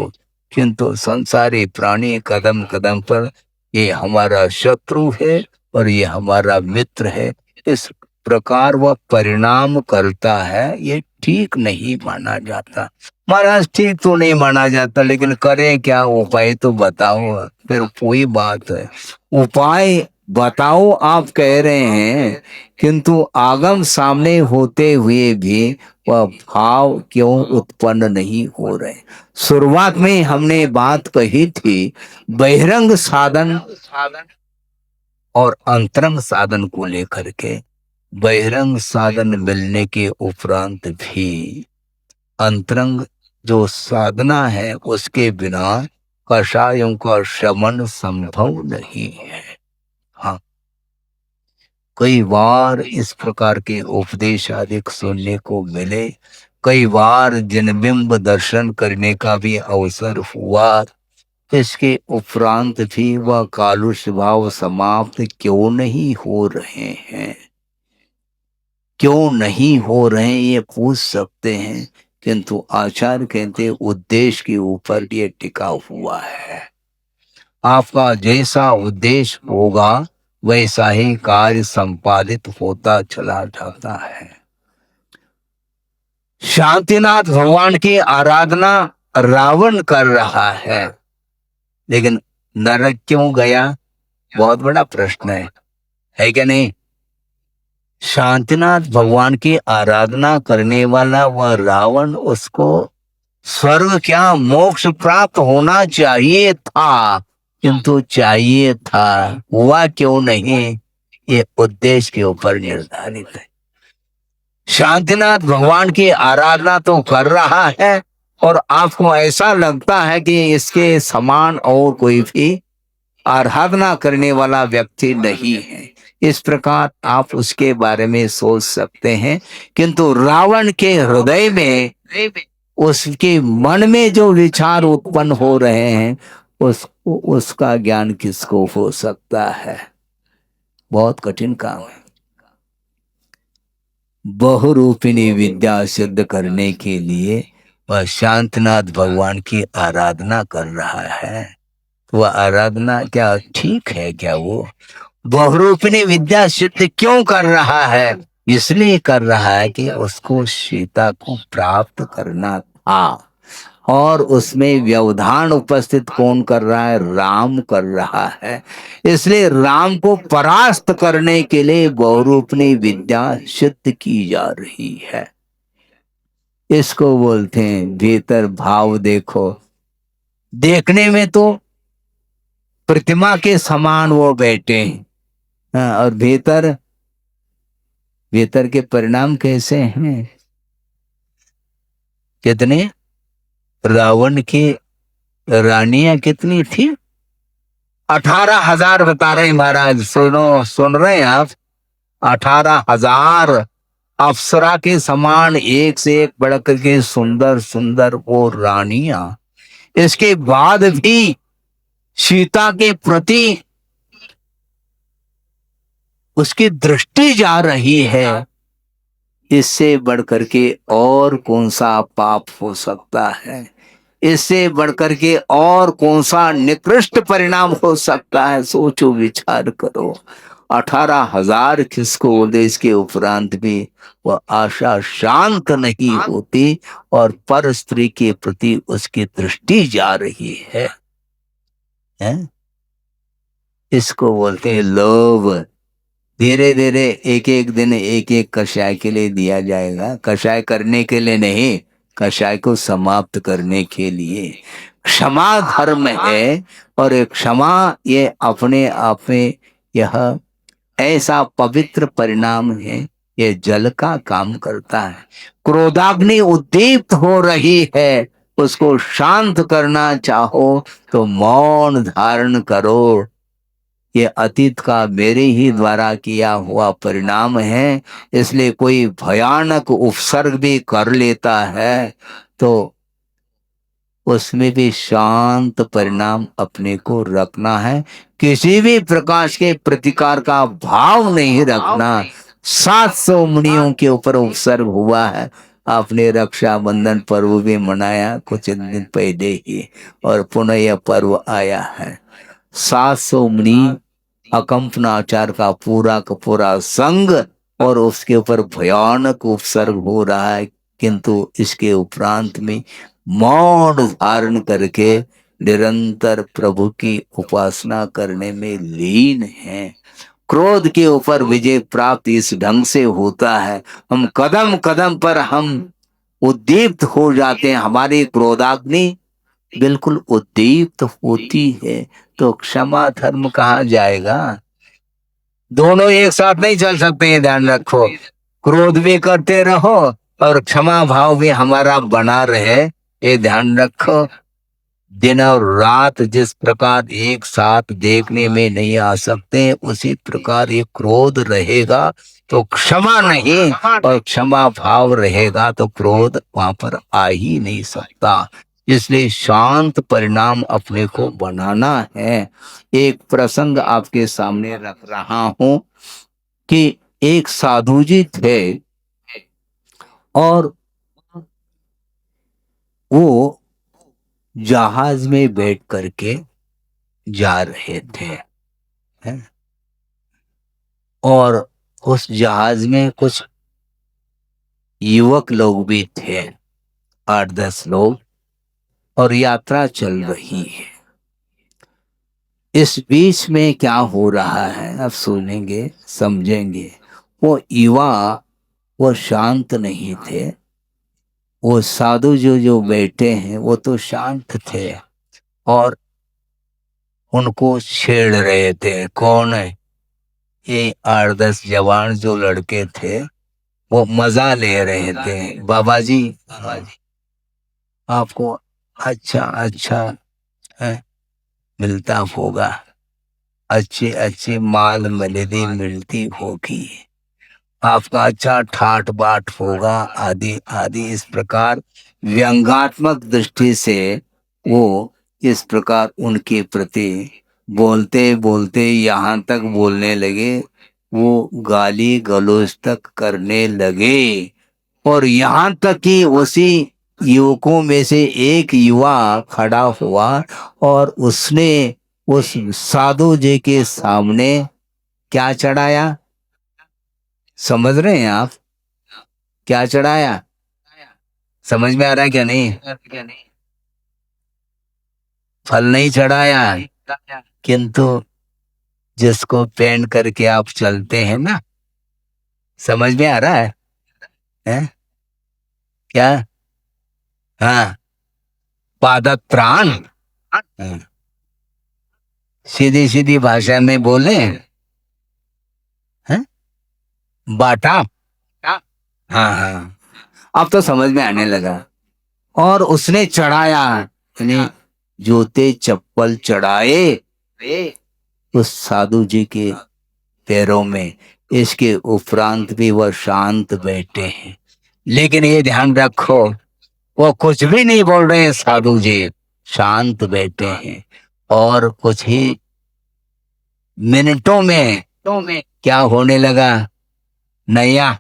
किंतु संसारी प्राणी कदम कदम पर ये हमारा शत्रु है और ये हमारा मित्र है, इस प्रकार वह परिणाम करता है। ये ठीक नहीं माना जाता। महाराज ठीक तो नहीं माना जाता, लेकिन करें क्या, उपाय तो बताओ। फिर कोई बात है, उपाय बताओ आप कह रहे हैं, किंतु आगम सामने होते हुए भी वह भाव क्यों उत्पन्न नहीं हो रहे। शुरुआत में हमने बात कही थी, बहिरंग साधन और अंतरंग साधन को लेकर के। बहिरंग साधन मिलने के उपरांत भी अंतरंग जो साधना है उसके बिना कषायों का शमन संभव नहीं है। हाँ, कई बार इस प्रकार के उपदेश आदि सुनने को मिले, कई बार जनबिंब दर्शन करने का भी अवसर हुआ। इसके उपरांत भी वह कालुष भाव समाप्त क्यों नहीं हो रहे हैं, क्यों नहीं हो रहे हैं, ये पूछ सकते हैं। किंतु आचार्य कहते उद्देश्य के ऊपर ये टिका हुआ है। आपका जैसा उद्देश्य होगा वैसा ही कार्य संपादित होता चला जाता है। शांतिनाथ भगवान की आराधना रावण कर रहा है, लेकिन नरक क्यों गया, बहुत बड़ा प्रश्न है क्या नहीं। शांतिनाथ भगवान की आराधना करने वाला वह रावण, उसको स्वर्ग क्या मोक्ष प्राप्त होना चाहिए था, किंतु चाहिए था, हुआ क्यों नहीं, ये उद्देश्य के ऊपर निर्धारित है। शांतिनाथ भगवान की आराधना तो कर रहा है और आपको ऐसा लगता है कि इसके समान और कोई भी आराधना करने वाला व्यक्ति नहीं है। इस प्रकार आप उसके बारे में सोच सकते हैं, किंतु रावण के हृदय में, उसके मन में जो विचार उत्पन्न हो रहे हैं उसका ज्ञान किसको हो सकता है। बहुत कठिन काम है। बहुरूपिणी विद्या सिद्ध करने के लिए वह शांतनाथ भगवान की आराधना कर रहा है। वह आराधना क्या ठीक है क्या? वो बहुरूपिणी विद्या सिद्ध क्यों कर रहा है? इसलिए कर रहा है कि उसको सीता को प्राप्त करना था, और उसमें व्यवधान उपस्थित कौन कर रहा है? राम कर रहा है। इसलिए राम को परास्त करने के लिए बहुरूपिणी विद्या सिद्ध की जा रही है। इसको बोलते हैं भीतर भाव देखो। देखने में तो प्रतिमा के समान वो बैठे हैं, और भीतर भीतर के परिणाम कैसे हैं? कितने? रावण की रानियां कितनी थी? 18,000 बता रहे हैं महाराज। सुनो, सुन रहे हैं आप? 18,000 अप्सरा के समान एक से एक बढ़कर के सुंदर सुंदर वो रानियां। इसके बाद भी सीता के प्रति उसकी दृष्टि जा रही है। इससे बढ़कर के और कौन सा पाप हो सकता है? इससे बढ़कर के और कौन सा निकृष्ट परिणाम हो सकता है? सोचो, विचार करो। 18,000 किसको बोलते? इसके उपरांत भी वह आशा शांत नहीं होती और पर स्त्री के प्रति उसकी दृष्टि जा रही है, हैं? इसको बोलते हैं लोभ। धीरे धीरे एक एक दिन एक एक कषाय के लिए दिया जाएगा। कषाय करने के लिए नहीं, कषाय को समाप्त करने के लिए। क्षमा धर्म है और ये क्षमा ये अपने आप में यह ऐसा पवित्र परिणाम है, ये जल का काम करता है। क्रोधाग्नि उद्दीप्त हो रही है, उसको शांत करना चाहो तो मौन धारण करो। ये अतीत का मेरे ही द्वारा किया हुआ परिणाम है, इसलिए कोई भयानक उपसर्ग भी कर लेता है तो उसमें भी शांत परिणाम अपने को रखना है। किसी भी प्रकार के प्रतिकार का भाव नहीं रखना। 700 मुनियों के ऊपर उपसर्ग हुआ है। आपने रक्षाबंधन पर्व भी मनाया कुछ दिन पहले ही, और पुनः यह पर्व आया है। 700 मुनि, अकंपनाचार का पूरा संग, और उसके ऊपर भयानक उपसर्ग हो रहा है, किंतु इसके उपरांत में मौन धारण करके निरंतर प्रभु की उपासना करने में लीन है। क्रोध के ऊपर विजय प्राप्त इस ढंग से होता है। हम कदम कदम पर हम उद्दीप्त हो जाते हैं, हमारी क्रोधाग्नि बिल्कुल उद्दीप्त होती है, तो क्षमा धर्म कहाँ जाएगा? दोनों एक साथ नहीं चल सकते, ये ध्यान रखो। क्रोध भी करते रहो और क्षमा भाव भी हमारा बना रहे, ये ध्यान रखो। दिन और रात जिस प्रकार एक साथ देखने में नहीं आ सकते, उसी प्रकार ये क्रोध रहेगा तो क्षमा नहीं, और क्षमा भाव रहेगा तो क्रोध वहां पर आ ही नहीं सकता। इसलिए शांत परिणाम अपने को बनाना है। एक प्रसंग आपके सामने रख रहा हूं कि एक साधु जी थे और वो जहाज में बैठ करके जा रहे थे, हैं? और उस जहाज में कुछ युवक लोग भी थे, 8-10 लोग, और यात्रा चल रही है। इस बीच में क्या हो रहा है आप सुनेंगे, समझेंगे। वो युवा वो शांत नहीं थे, वो साधु जो जो बैठे हैं वो तो शांत थे, और उनको छेड़ रहे थे। कौन है? ये 8-10 जवान जो लड़के थे, वो मजा ले रहे थे। बाबा जी, आपको अच्छा अच्छा है, मिलता होगा, अच्छी अच्छी माल मलेदी मिलती होगी, आपका अच्छा ठाट बाट होगा, आदि आदि। इस प्रकार व्यंगात्मक दृष्टि से वो इस प्रकार उनके प्रति बोलते बोलते यहाँ तक बोलने लगे, वो गाली गलौज तक करने लगे। और यहाँ तक कि उसी युवकों में से एक युवा खड़ा हुआ और उसने उस साधु जी के सामने क्या चढ़ाया? समझ रहे हैं आप? क्या चढ़ाया? समझ में आ रहा है क्या? नहीं, फल नहीं चढ़ाया, किंतु जिसको पहन करके आप चलते हैं ना, समझ में आ रहा है? हैं? क्या? हाँ, पादत्राण। हाँ। सीधी सीधी भाषा में बोले, हैं? बाटा। हाँ हाँ, अब तो समझ में आने लगा। और उसने चढ़ाया, यानी जूते चप्पल चढ़ाए उस साधु जी के पैरों में। इसके उपरांत भी वह शांत बैठे हैं। लेकिन ये ध्यान रखो, वो कुछ भी नहीं बोल रहे हैं साधु जी, शांत बैठे हैं। और कुछ ही मिनटों में क्या होने लगा, नैया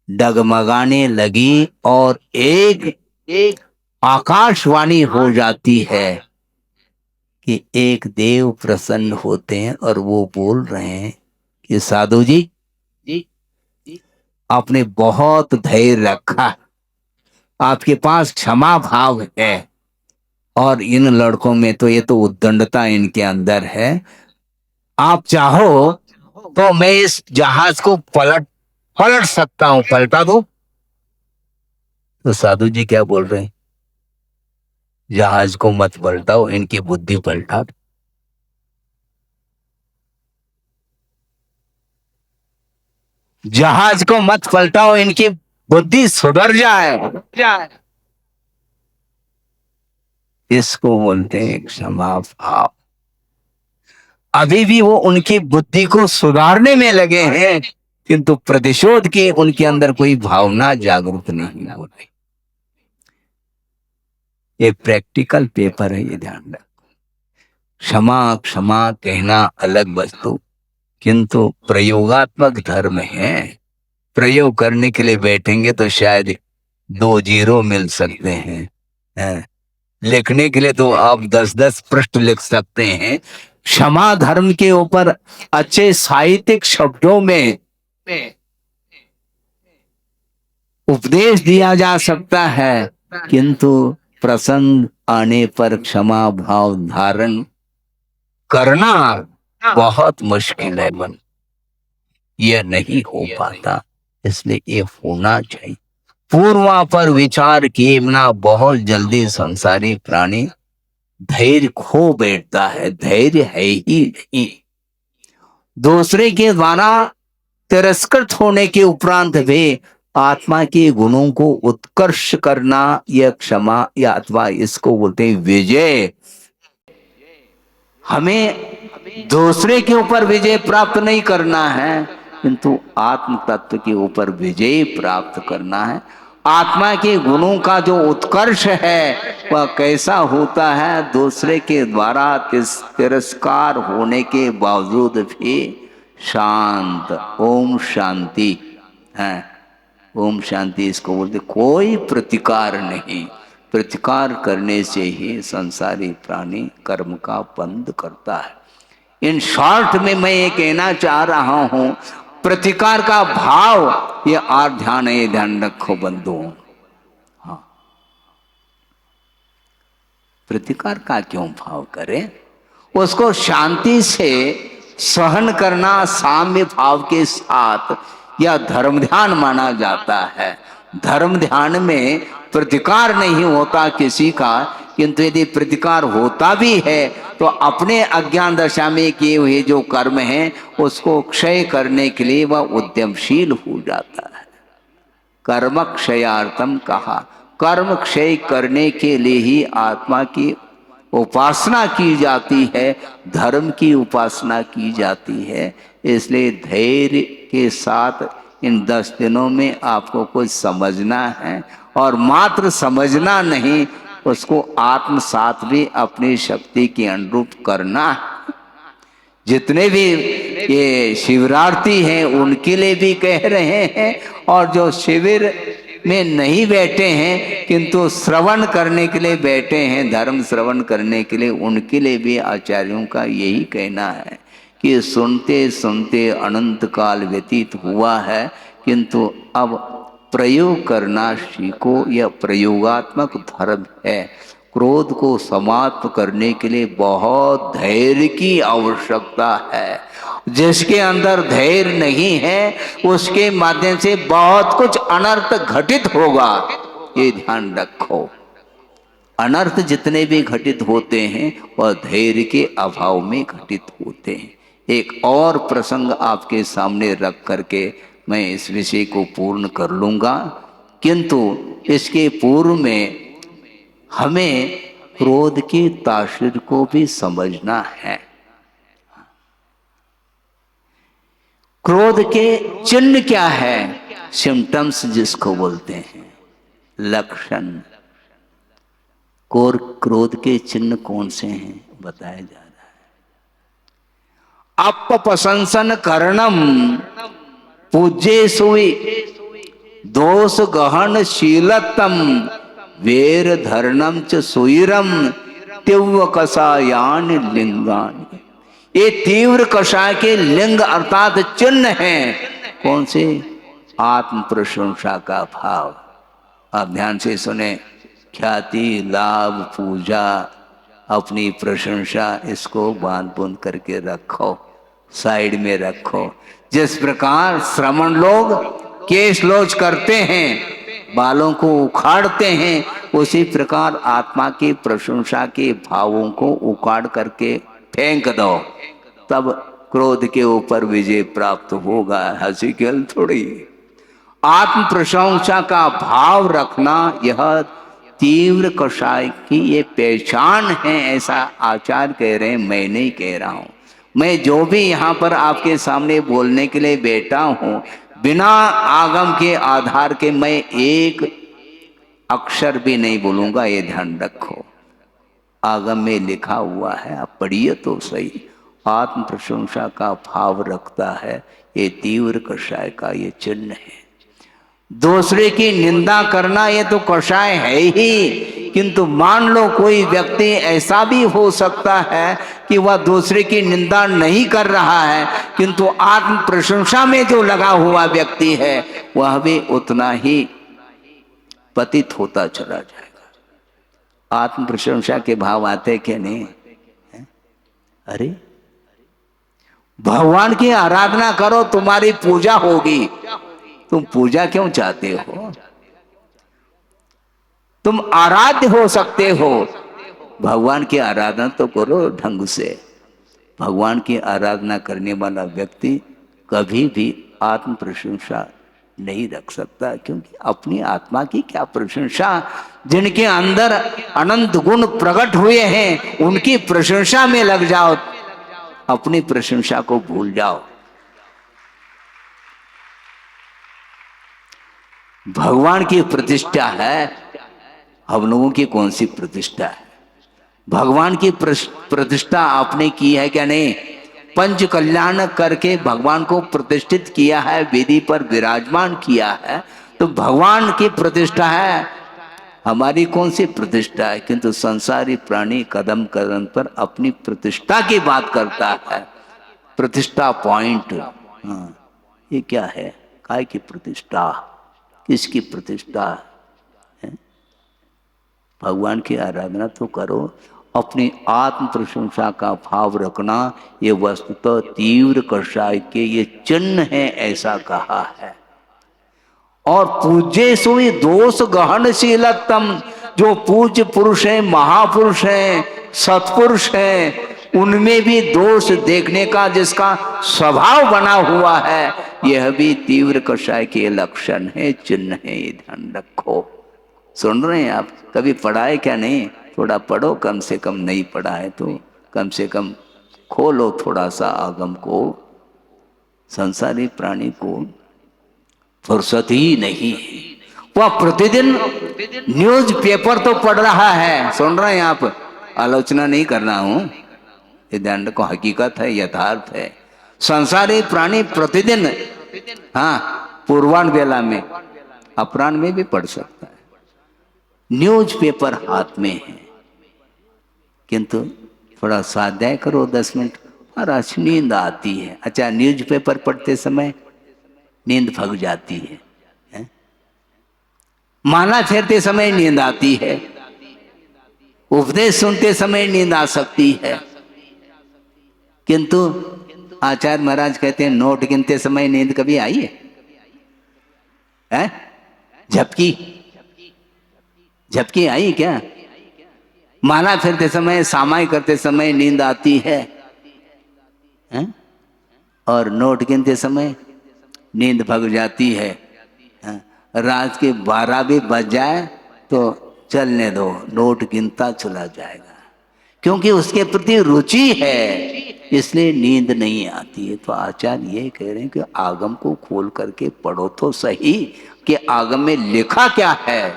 डगमगाने लगी और एक एक आकाशवाणी हो जाती है कि एक देव प्रसन्न होते हैं और वो बोल रहे हैं कि साधु जी, आपने बहुत धैर्य रखा, आपके पास क्षमा भाव है, और इन लड़कों में तो ये तो उद्दंडता इनके अंदर है। आप चाहो तो मैं इस जहाज को पलट पलट सकता हूं, पलटा दो। तो साधु जी क्या बोल रहे हैं, जहाज को मत पलटाओ, इनकी बुद्धि पलटा दो। जहाज को मत पलटाओ, इनकी बुद्धि सुधर जाए। इसको बोलते हैं क्षमा भाव। अभी भी वो उनकी बुद्धि को सुधारने में लगे हैं, किंतु प्रतिशोध की उनके अंदर कोई भावना जागरूक नहीं हो रही। ये प्रैक्टिकल पेपर है, ये ध्यान रखो। क्षमा क्षमा कहना अलग वस्तु, किंतु प्रयोगात्मक धर्म है। प्रयोग करने के लिए बैठेंगे तो शायद 2 जीरो मिल सकते हैं। लिखने के लिए तो आप 10-10 पृष्ठ लिख सकते हैं। क्षमा धर्म के ऊपर अच्छे साहित्यिक शब्दों में उपदेश दिया जा सकता है, किंतु प्रसंग आने पर क्षमा भाव धारण करना बहुत मुश्किल है। मन यह नहीं हो पाता, इसलिए ये होना चाहिए। पूर्वा पर विचार किए बिना बहुत जल्दी संसारी प्राणी धैर्य खो बैठता है। धैर्य है ही नहीं। दूसरे के द्वारा तिरस्कृत होने के उपरांत भी आत्मा के गुणों को उत्कर्ष करना, यह क्षमा या अथवा इसको बोलते हैं विजय। हमें दूसरे के ऊपर विजय प्राप्त नहीं करना है, किंतु आत्म तत्व के ऊपर विजय प्राप्त करना है। आत्मा के गुणों का जो उत्कर्ष है वह कैसा होता है, दूसरे के द्वारा तिरस्कार होने के बावजूद भी शांत, ओम शांति है। ओम शांति इसको बोलते, कोई प्रतिकार नहीं। प्रतिकार करने से ही संसारी प्राणी कर्म का बंध करता है। इन शॉर्ट में मैं ये कहना चाह रहा हूं, प्रतिकार का भाव ये और ध्यान है, ध्यान रखो बंधुओं। हाँ, प्रतिकार का क्यों भाव करें, उसको शांति से सहन करना साम्य भाव के साथ या धर्म ध्यान माना जाता है। धर्म ध्यान में प्रतिकार नहीं होता किसी का, किंतु यदि प्रतिकार होता भी है तो अपने अज्ञान दशा में किए हुए जो कर्म हैं उसको क्षय करने के लिए वह उद्यमशील हो जाता है। कर्म क्षयार्थम कहा, कर्म क्षय करने के लिए ही आत्मा की उपासना की जाती है, धर्म की उपासना की जाती है। इसलिए धैर्य के साथ इन 10 दिनों में आपको कुछ समझना है, और मात्र समझना नहीं, उसको आत्मसात भी अपनी शक्ति के अनुरूप करना है। जितने भी ये शिविरार्थी हैं उनके लिए भी कह रहे हैं, और जो शिविर में नहीं बैठे हैं किंतु श्रवण करने के लिए बैठे हैं, धर्म श्रवण करने के लिए, उनके लिए भी आचार्यों का यही कहना है कि सुनते सुनते अनंत काल व्यतीत हुआ है, किंतु अब प्रयोग करना सीखो। यह प्रयोगात्मक धर्म है। क्रोध को समाप्त करने के लिए बहुत धैर्य की आवश्यकता है। जिसके अंदर धैर्य नहीं है उसके माध्यम से बहुत कुछ अनर्थ घटित होगा, ये ध्यान रखो। अनर्थ जितने भी घटित होते हैं वह धैर्य के अभाव में घटित होते हैं। एक और प्रसंग आपके सामने रख करके मैं इस विषय को पूर्ण कर लूंगा, किंतु इसके पूर्व में हमें क्रोध की तासीर को भी समझना है। क्रोध के चिन्ह क्या है, सिम्टम्स जिसको बोलते हैं, लक्षण। क्रोध के चिन्ह कौन से हैं बताया जा रहा है। अपप्रशंसन करणम पूज्य सुई दोष गहन शीलतम वेर धरणम च सुईरम तीव्र कषायान लिंगान। ये तीव्र कषाय के लिंग अर्थात चिन्ह हैं। कौन से? आत्म प्रशंसा का भाव। आप ध्यान से सुने। ख्याति, लाभ, पूजा, अपनी प्रशंसा, इसको बांध बुन करके रखो, साइड में रखो। जिस प्रकार श्रमण लोग केश लोच करते हैं, बालों को उखाड़ते हैं, उसी प्रकार आत्मा की प्रशंसा के भावों को उखाड़ करके फेंक दो, तब क्रोध के ऊपर विजय प्राप्त होगा। हंसी खेल थोड़ी। आत्म प्रशंसा का भाव रखना यह तीव्र कषाय की ये पहचान है, ऐसा आचार्य कह रहे हैं, मैं नहीं कह रहा हूं। मैं जो भी यहाँ पर आपके सामने बोलने के लिए बैठा हूं, बिना आगम के आधार के मैं एक अक्षर भी नहीं बोलूंगा, ये ध्यान रखो। आगम में लिखा हुआ है, आप पढ़िए तो सही। आत्म प्रशंसा का भाव रखता है, ये तीव्र कषाय का ये चिन्ह है। दूसरे की निंदा करना ये तो कषाय है ही, किंतु मान लो कोई व्यक्ति ऐसा भी हो सकता है कि वह दूसरे की निंदा नहीं कर रहा है, किंतु आत्म प्रशंसा में जो लगा हुआ व्यक्ति है वह भी उतना ही पतित होता चला जाएगा। आत्म प्रशंसा के भाव आते क्या नहीं है? अरे भगवान की आराधना करो, तुम्हारी पूजा होगी। तुम पूजा क्यों चाहते हो? तुम आराध्य हो सकते हो, भगवान की आराधना तो करो ढंग से। भगवान की आराधना करने वाला व्यक्ति कभी भी आत्म प्रशंसा नहीं रख सकता, क्योंकि अपनी आत्मा की क्या प्रशंसा। जिनके अंदर अनंत गुण प्रकट हुए हैं उनकी प्रशंसा में लग जाओ, अपनी प्रशंसा को भूल जाओ। भगवान की प्रतिष्ठा है, हम लोगों की कौन सी प्रतिष्ठा है? भगवान की प्रतिष्ठा आपने की है क्या नहीं? पंच कल्याण करके भगवान को प्रतिष्ठित किया है, वेदी पर विराजमान किया है, तो भगवान की प्रतिष्ठा है। हमारी कौन सी प्रतिष्ठा है? किंतु संसारी प्राणी कदम कदम पर अपनी प्रतिष्ठा की बात करता है। प्रतिष्ठा पॉइंट, हाँ, ये क्या है? काय की प्रतिष्ठा, किसकी प्रतिष्ठा है? भगवान की आराधना तो करो, अपनी आत्म प्रशंसा का भाव रखना ये वस्तुतः तीव्र कषाय के ये चिन्ह है, ऐसा कहा है। और पूज्य सुई दोष गहनशीलतम, जो पूज्य पुरुष है, महापुरुष है, सत्पुरुष है, उनमें भी दोष देखने का जिसका स्वभाव बना हुआ है, यह भी तीव्र कषाय के लक्षण है, चिन्ह है, ये ध्यान रखो। सुन रहे हैं आप? कभी पढ़ा है क्या नहीं? थोड़ा पढ़ो, कम से कम नहीं पढ़ा है तो कम से कम खोलो थोड़ा सा आगम को। संसारी प्राणी को फुर्सत ही नहीं है, वह प्रतिदिन न्यूज पेपर तो पढ़ रहा है। सुन रहे हैं आप? आलोचना नहीं कर रहा हूं, ये ध्यान रखो, हकीकत है, यथार्थ है। संसारी प्राणी प्रतिदिन, हाँ, पूर्वान बेला में, अपराह्न में भी पढ़ सकता है, न्यूज पेपर हाथ में है, किंतु थोड़ा स्वाध्याय करो 10 मिनट और अच्छी नींद आती है। अच्छा, न्यूज पेपर पढ़ते समय नींद भग जाती है? माला फेरते समय नींद आती है, उपदेश सुनते समय नींद आ सकती है, किंतु आचार्य महाराज कहते हैं नोट गिनते समय नींद कभी आई है? झपकी झपकी आई क्या? माला फेरते समय, सामाई करते समय नींद आती है? और नोट गिनते समय नींद भग जाती है। हाँ, रात के 12 भी बज जाए तो चलने दो, नोट गिनता चला जाएगा, क्योंकि उसके प्रति रुचि है, इसलिए नींद नहीं आती है। तो आचार्य ये कह रहे हैं कि आगम को खोल करके पढ़ो तो सही कि आगम में लिखा क्या है।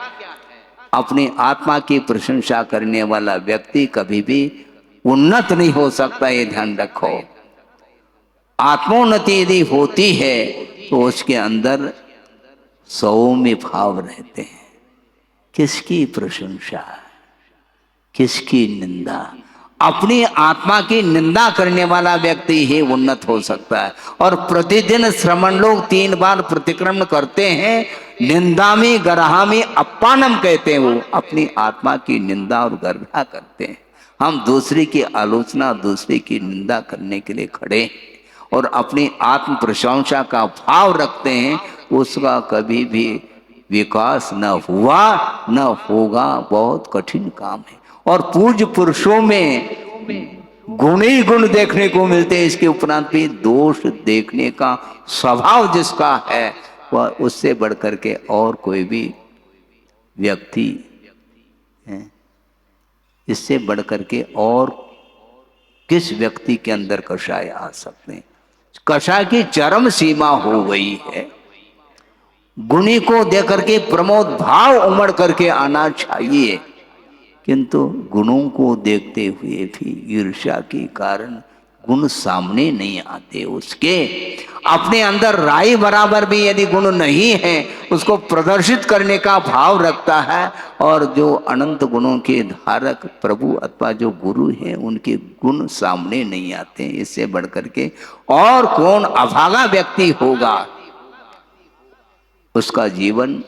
अपनी आत्मा की प्रशंसा करने वाला व्यक्ति कभी भी उन्नत नहीं हो सकता, ये ध्यान रखो। आत्मोन्नति यदि होती है तो उसके अंदर सौम्य भाव रहते हैं। किसकी प्रशंसा, किसकी निंदा? अपनी आत्मा की निंदा करने वाला व्यक्ति ही उन्नत हो सकता है। और प्रतिदिन श्रमण लोग 3 बार प्रतिक्रमण करते हैं। निंदामी गरहामी अपानम कहते हैं, वो अपनी आत्मा की निंदा और गर्हा करते हैं। हम दूसरे की आलोचना, दूसरे की निंदा करने के लिए खड़े हैं और अपनी आत्म प्रशंसा का भाव रखते हैं, उसका कभी भी विकास न हुआ न होगा। बहुत कठिन काम है। और पूज्य पुरुषों में गुण ही गुण देखने को मिलते हैं, इसके उपरांत भी दोष देखने का स्वभाव जिसका है वह उससे बढ़कर के और कोई भी व्यक्ति है, इससे बढ़कर के और किस व्यक्ति के अंदर कषाय आ सकते हैं? कषाय की चरम सीमा हो गई है। गुणी को देकर के प्रमोद भाव उमड़ करके आना चाहिए, किंतु गुणों को देखते हुए भी ईर्ष्या के कारण गुण सामने नहीं आते उसके। अपने अंदर राई बराबर भी यदि गुण नहीं है, उसको प्रदर्शित करने का भाव रखता है। और जो अनंत गुणों के धारक प्रभु अथवा जो गुरु हैं, उनके गुण सामने नहीं आते। इससे बढ़कर के और कौन अभागा व्यक्ति होगा? उसका जीवन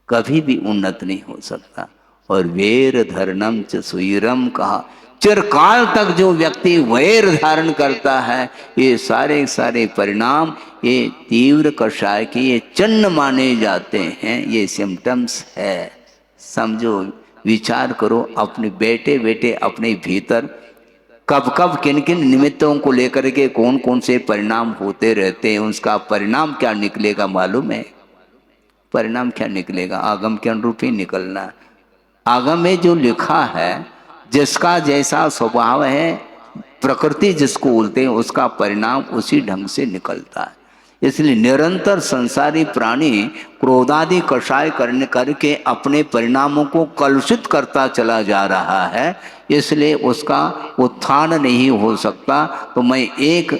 कभी भी उन्नत नहीं हो सकता। और वैर धरणम च सुईरम कहा, चिरकाल तक जो व्यक्ति वैर धारण करता है, ये सारे सारे परिणाम ये तीव्र कषाय के ये चिन्ह माने जाते हैं। ये सिम्टम्स है, समझो, विचार करो। अपने बेटे बेटे अपने भीतर कब कब किन किन निमित्तों को लेकर के कौन कौन से परिणाम होते रहते हैं, उसका परिणाम क्या निकलेगा मालूम है? परिणाम क्या निकलेगा? आगम के अनुरूप ही निकलना। आगम में जो लिखा है, जिसका जैसा स्वभाव है, प्रकृति जिसको बोलते हैं, उसका परिणाम उसी ढंग से निकलता है। इसलिए निरंतर संसारी प्राणी क्रोधादि कषाय करने करके अपने परिणामों को कलुषित करता चला जा रहा है, इसलिए उसका उत्थान नहीं हो सकता। तो मैं एक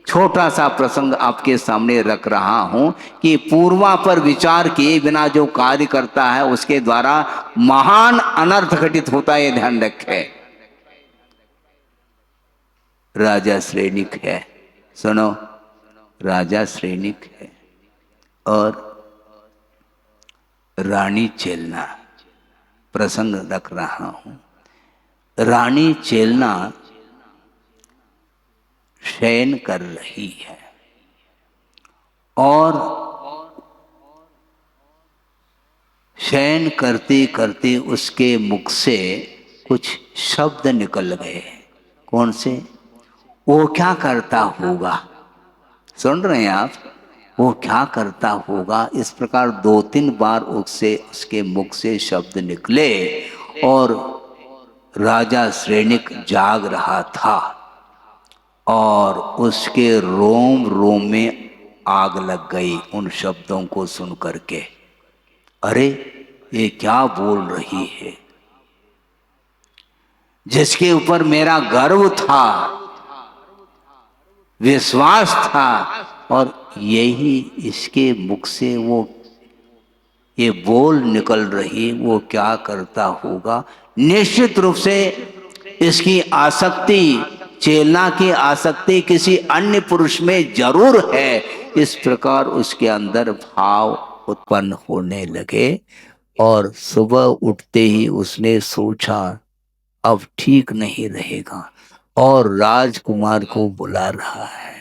छोटा सा प्रसंग आपके सामने रख रहा हूं कि पूर्वा पर विचार किए बिना जो कार्य करता है, उसके द्वारा महान अनर्थ घटित होता है, ध्यान रखें। राजा श्रेणिक है, सुनो, राजा श्रेणिक है और रानी चेलना, प्रसंग रख रहा हूं। रानी चेलना शयन कर रही है और शयन करते करते उसके मुख से कुछ शब्द निकल गए। कौन से? वो क्या करता होगा? सुन रहे हैं आप? वो क्या करता होगा? इस प्रकार 2-3 बार उसके मुख से शब्द निकले और राजा श्रेणिक जाग रहा था और उसके रोम रोम में आग लग गई उन शब्दों को सुन करके। अरे ये क्या बोल रही है? जिसके ऊपर मेरा गर्व था, विश्वास था, और यही इसके मुख से वो ये बोल निकल रही, वो क्या करता होगा? निश्चित रूप से इसकी आसक्ति, चेलना की आसक्ति किसी अन्य पुरुष में जरूर है। इस प्रकार उसके अंदर भाव उत्पन्न होने लगे और सुबह उठते ही उसने सोचा अब ठीक नहीं रहेगा और राजकुमार को बुला रहा है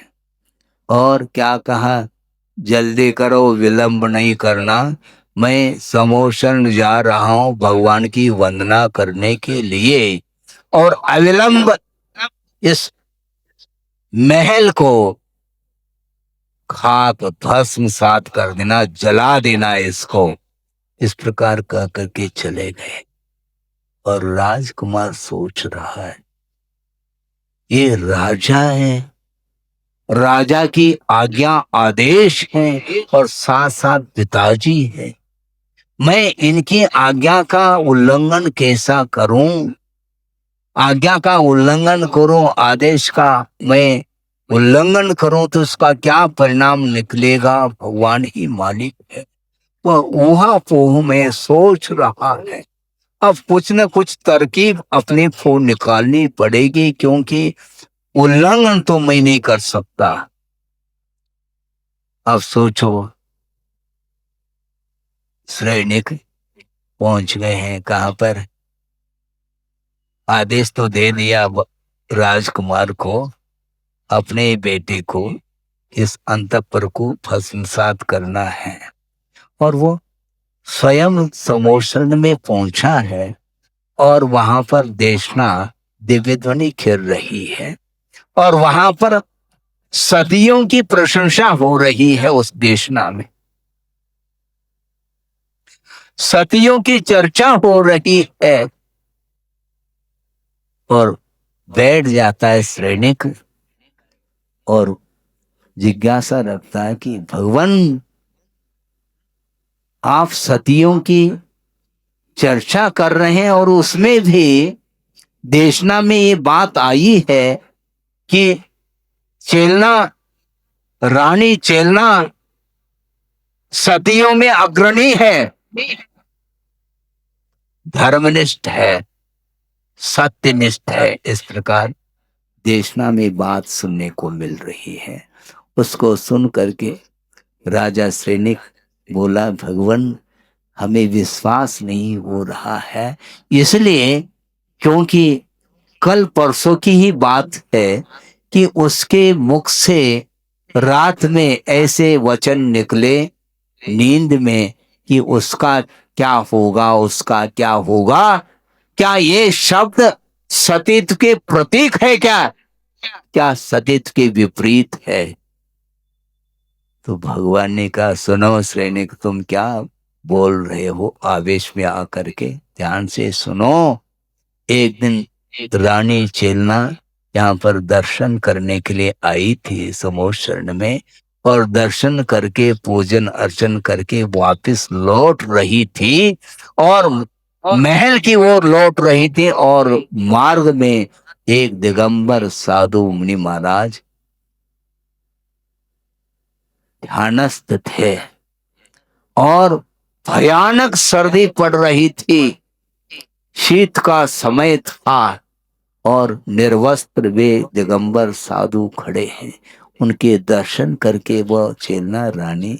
और क्या कहा, जल्दी करो, विलंब नहीं करना, मैं समोशन जा रहा हूं भगवान की वंदना करने के लिए और अविलंब इस महल को खाक भस्म सात कर देना, जला देना इसको। इस प्रकार कह करके चले गए। और राजकुमार सोच रहा है, ये राजा है, राजा की आज्ञा आदेश है और साथ साथ पिताजी है। मैं इनकी आज्ञा का उल्लंघन कैसा करूं? आज्ञा का उल्लंघन करूं, आदेश का मैं उल्लंघन करूं तो उसका क्या परिणाम निकलेगा, भगवान ही मालिक है। वह ऊहापोह में सोच रहा है। अब कुछ न कुछ तरकीब अपने को निकालनी पड़ेगी, क्योंकि उल्लंघन तो मैं नहीं कर सकता। अब सोचो, सैनिक पहुंच गए हैं कहां पर? आदेश तो दे दिया राजकुमार को, अपने बेटे को, इस अंतःपुर को भस्मसात करना है। और वो स्वयं समोसन में पहुंचा है और वहां पर देशना दिव्य ध्वनि खिल रही है और वहां पर सदियों की प्रशंसा हो रही है। उस देशना में सदियों की चर्चा हो रही है। और बैठ जाता है सैनिक और जिज्ञासा रखता है कि भगवान, आप सतियों की चर्चा कर रहे हैं और उसमें भी देशना में ये बात आई है कि चेलना, रानी चेलना सतियों में अग्रणी है, धर्मनिष्ठ है, सत्यनिष्ठ है। इस प्रकार देशना में बात सुनने को मिल रही है। उसको सुन करके राजा सैनिक बोला, भगवान हमें विश्वास नहीं हो रहा है, इसलिए क्योंकि कल परसों की ही बात है कि उसके मुख से रात में ऐसे वचन निकले नींद में कि उसका क्या होगा, उसका क्या होगा। क्या ये शब्द सतीत्व के प्रतीक है? क्या सतीत्व के विपरीत है? तो भगवान ने कहा, सुनो सैनिक, तुम क्या बोल रहे हो आवेश में आकर के? ध्यान से सुनो। एक दिन रानी चेलना यहाँ पर दर्शन करने के लिए आई थी समोशरण में, और दर्शन करके पूजन अर्चन करके वापस लौट रही थी और महल की ओर लौट रही थी। और मार्ग में एक दिगंबर साधु मुनि महाराज ध्यानस्थ थे और भयानक सर्दी पड़ रही थी, शीत का समय था और निर्वस्त्र वे दिगंबर साधु खड़े हैं। उनके दर्शन करके वह चेलना रानी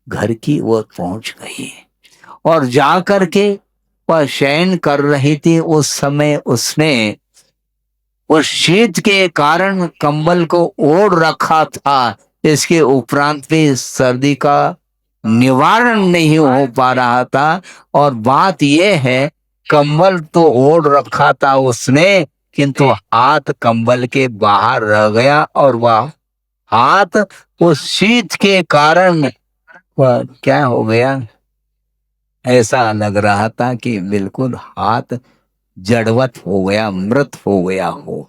घर की ओर पहुंच गई और जा करके वह शयन कर रही थी। उस समय उसने उस शीत के कारण कंबल को ओढ़ रखा था, इसके उपरांत भी सर्दी का निवारण नहीं हो पा रहा था। और बात यह है, कंबल तो ओढ़ रखा था उसने, किंतु हाथ कंबल के बाहर रह गया और वह हाथ उस शीत के कारण वह क्या हो गया, ऐसा लग रहा था कि बिल्कुल हाथ जड़वत हो गया, मृत हो गया हो।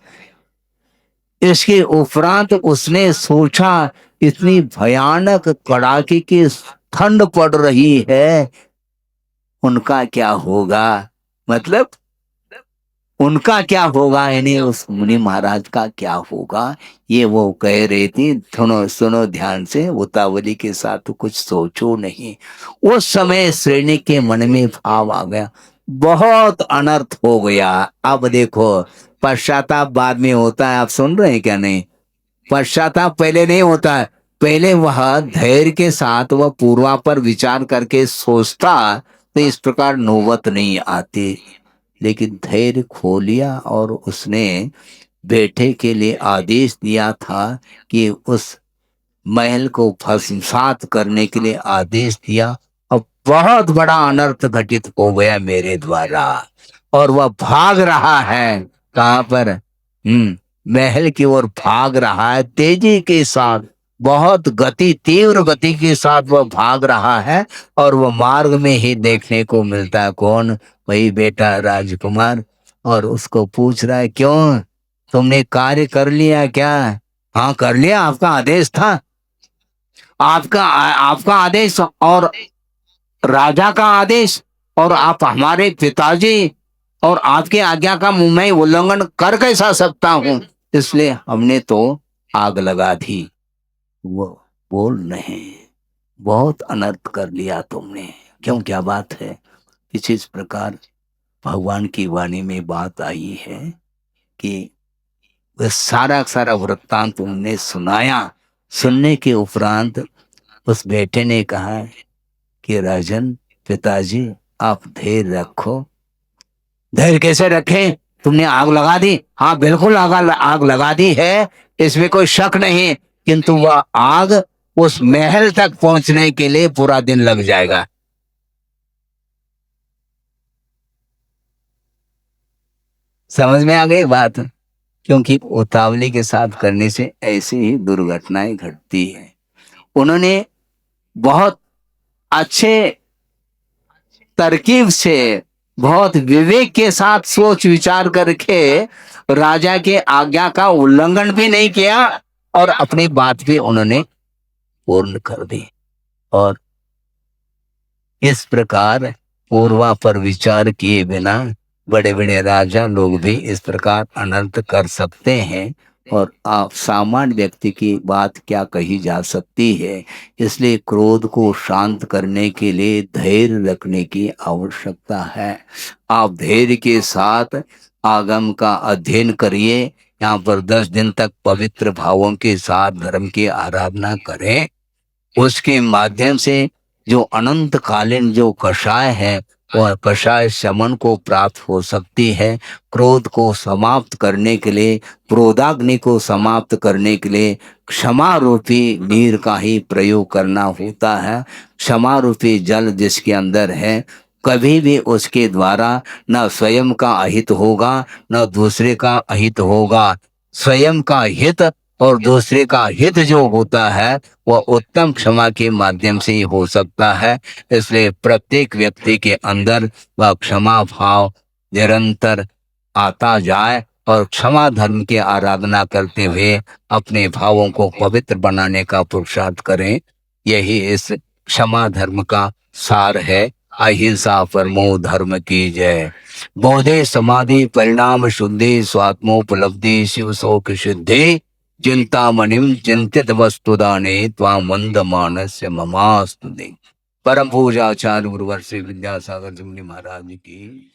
इसके उपरांत उसने सोचा, इतनी भयानक कड़ाके की ठंड पड़ रही है, उनका क्या होगा, मतलब उनका क्या होगा, यानी उस मुनि महाराज का क्या होगा, ये वो कह रही थी। सुनो सुनो ध्यान से, उतावली के साथ तो कुछ सोचो नहीं। उस समय सैनिक के मन में भाव आ गया, बहुत अनर्थ हो गया। अब देखो, पश्चाताप बाद में होता है, आप सुन रहे हैं क्या? नहीं, पश्चाताप पहले नहीं होता है। पहले वह धैर्य के साथ वह पूर्वा पर विचार करके सोचता तो इस प्रकार नौबत नहीं आती। लेकिन धैर्य खो लिया और उसने बेटे के लिए आदेश दिया था कि उस महल को भस्मसात करने के लिए आदेश दिया। अब बहुत बड़ा अनर्थ घटित हो गया मेरे द्वारा, और वह भाग रहा है। कहां पर? महल की ओर भाग रहा है तेजी के साथ। बहुत गति, तीव्र गति के साथ वह भाग रहा है और वह मार्ग में ही देखने को मिलता है। कौन? वही बेटा राजकुमार। और उसको पूछ रहा है, क्यों, तुमने कार्य कर लिया क्या? हाँ कर लिया, आपका आदेश था। आपका आपका आदेश और राजा का आदेश, और आप हमारे पिताजी, और आपकी आज्ञा का मैं उल्लंघन कर कैसा सकता हूं? इसलिए हमने तो आग लगा दी। वो बोल रहे, बहुत अनर्थ कर लिया तुमने। क्यों, क्या बात है? कुछ इस प्रकार भगवान की वाणी में बात आई है कि वह सारा सारा वृत्तांत उन्होंने सुनाया। सुनने के उपरांत उस बेटे ने कहा कि राजन, पिताजी आप धैर्य रखो। धैर्य कैसे रखें? तुमने आग लगा दी। हाँ बिल्कुल आग लगा दी है, इसमें कोई शक नहीं, किंतु वह आग उस महल तक पहुंचने के लिए पूरा दिन लग जाएगा। समझ में आ गई बात? क्योंकि उतावली के साथ करने से ऐसी ही दुर्घटनाएं घटती है। उन्होंने बहुत अच्छे तरकीब से, बहुत विवेक के साथ सोच विचार करके राजा के आज्ञा का उल्लंघन भी नहीं किया और अपनी बात भी उन्होंने पूर्ण कर दी। और इस प्रकार पूर्वा पर विचार किए बिना बड़े बड़े राजा लोग भी इस प्रकार अनर्थ कर सकते हैं। और आप सामान्य व्यक्ति की बात क्या कही जा सकती है? इसलिए क्रोध को शांत करने के लिए धैर्य रखने की आवश्यकता है। आप धैर्य के साथ आगम का अध्ययन करिए। यहाँ पर 10 दिन तक पवित्र भावों के साथ धर्म की आराधना करें। उसके माध्यम से जो अनंत कालीन जो कषाय है, वह कषाय शमन को प्राप्त हो सकती है। क्रोध को समाप्त करने के लिए, क्रोधाग्नि को समाप्त करने के लिए क्षमा रूपी नीर का ही प्रयोग करना होता है। क्षमा रूपी जल जिसके अंदर है, कभी भी उसके द्वारा न स्वयं का अहित होगा न दूसरे का अहित होगा। स्वयं का हित और दूसरे का हित जो होता है वह उत्तम क्षमा के माध्यम से ही हो सकता है। इसलिए प्रत्येक व्यक्ति के अंदर वह क्षमा भाव निरंतर आता जाए और क्षमा धर्म की आराधना करते हुए अपने भावों को पवित्र बनाने का पुरुषार्थ करें। यही इस क्षमा धर्म का सार है। अहिंसा परमो धर्म की जय। बोधे समाधि परिणाम शुद्धि स्वात्मोपलब्धि शिव शोक सिद्धि चिंतामणिम चिंतित वस्तुदाने त्वा मंद मानस्य ममास्तुते। परम पूजा आचार्य गुरुवर श्री विद्यासागर जी महाराज की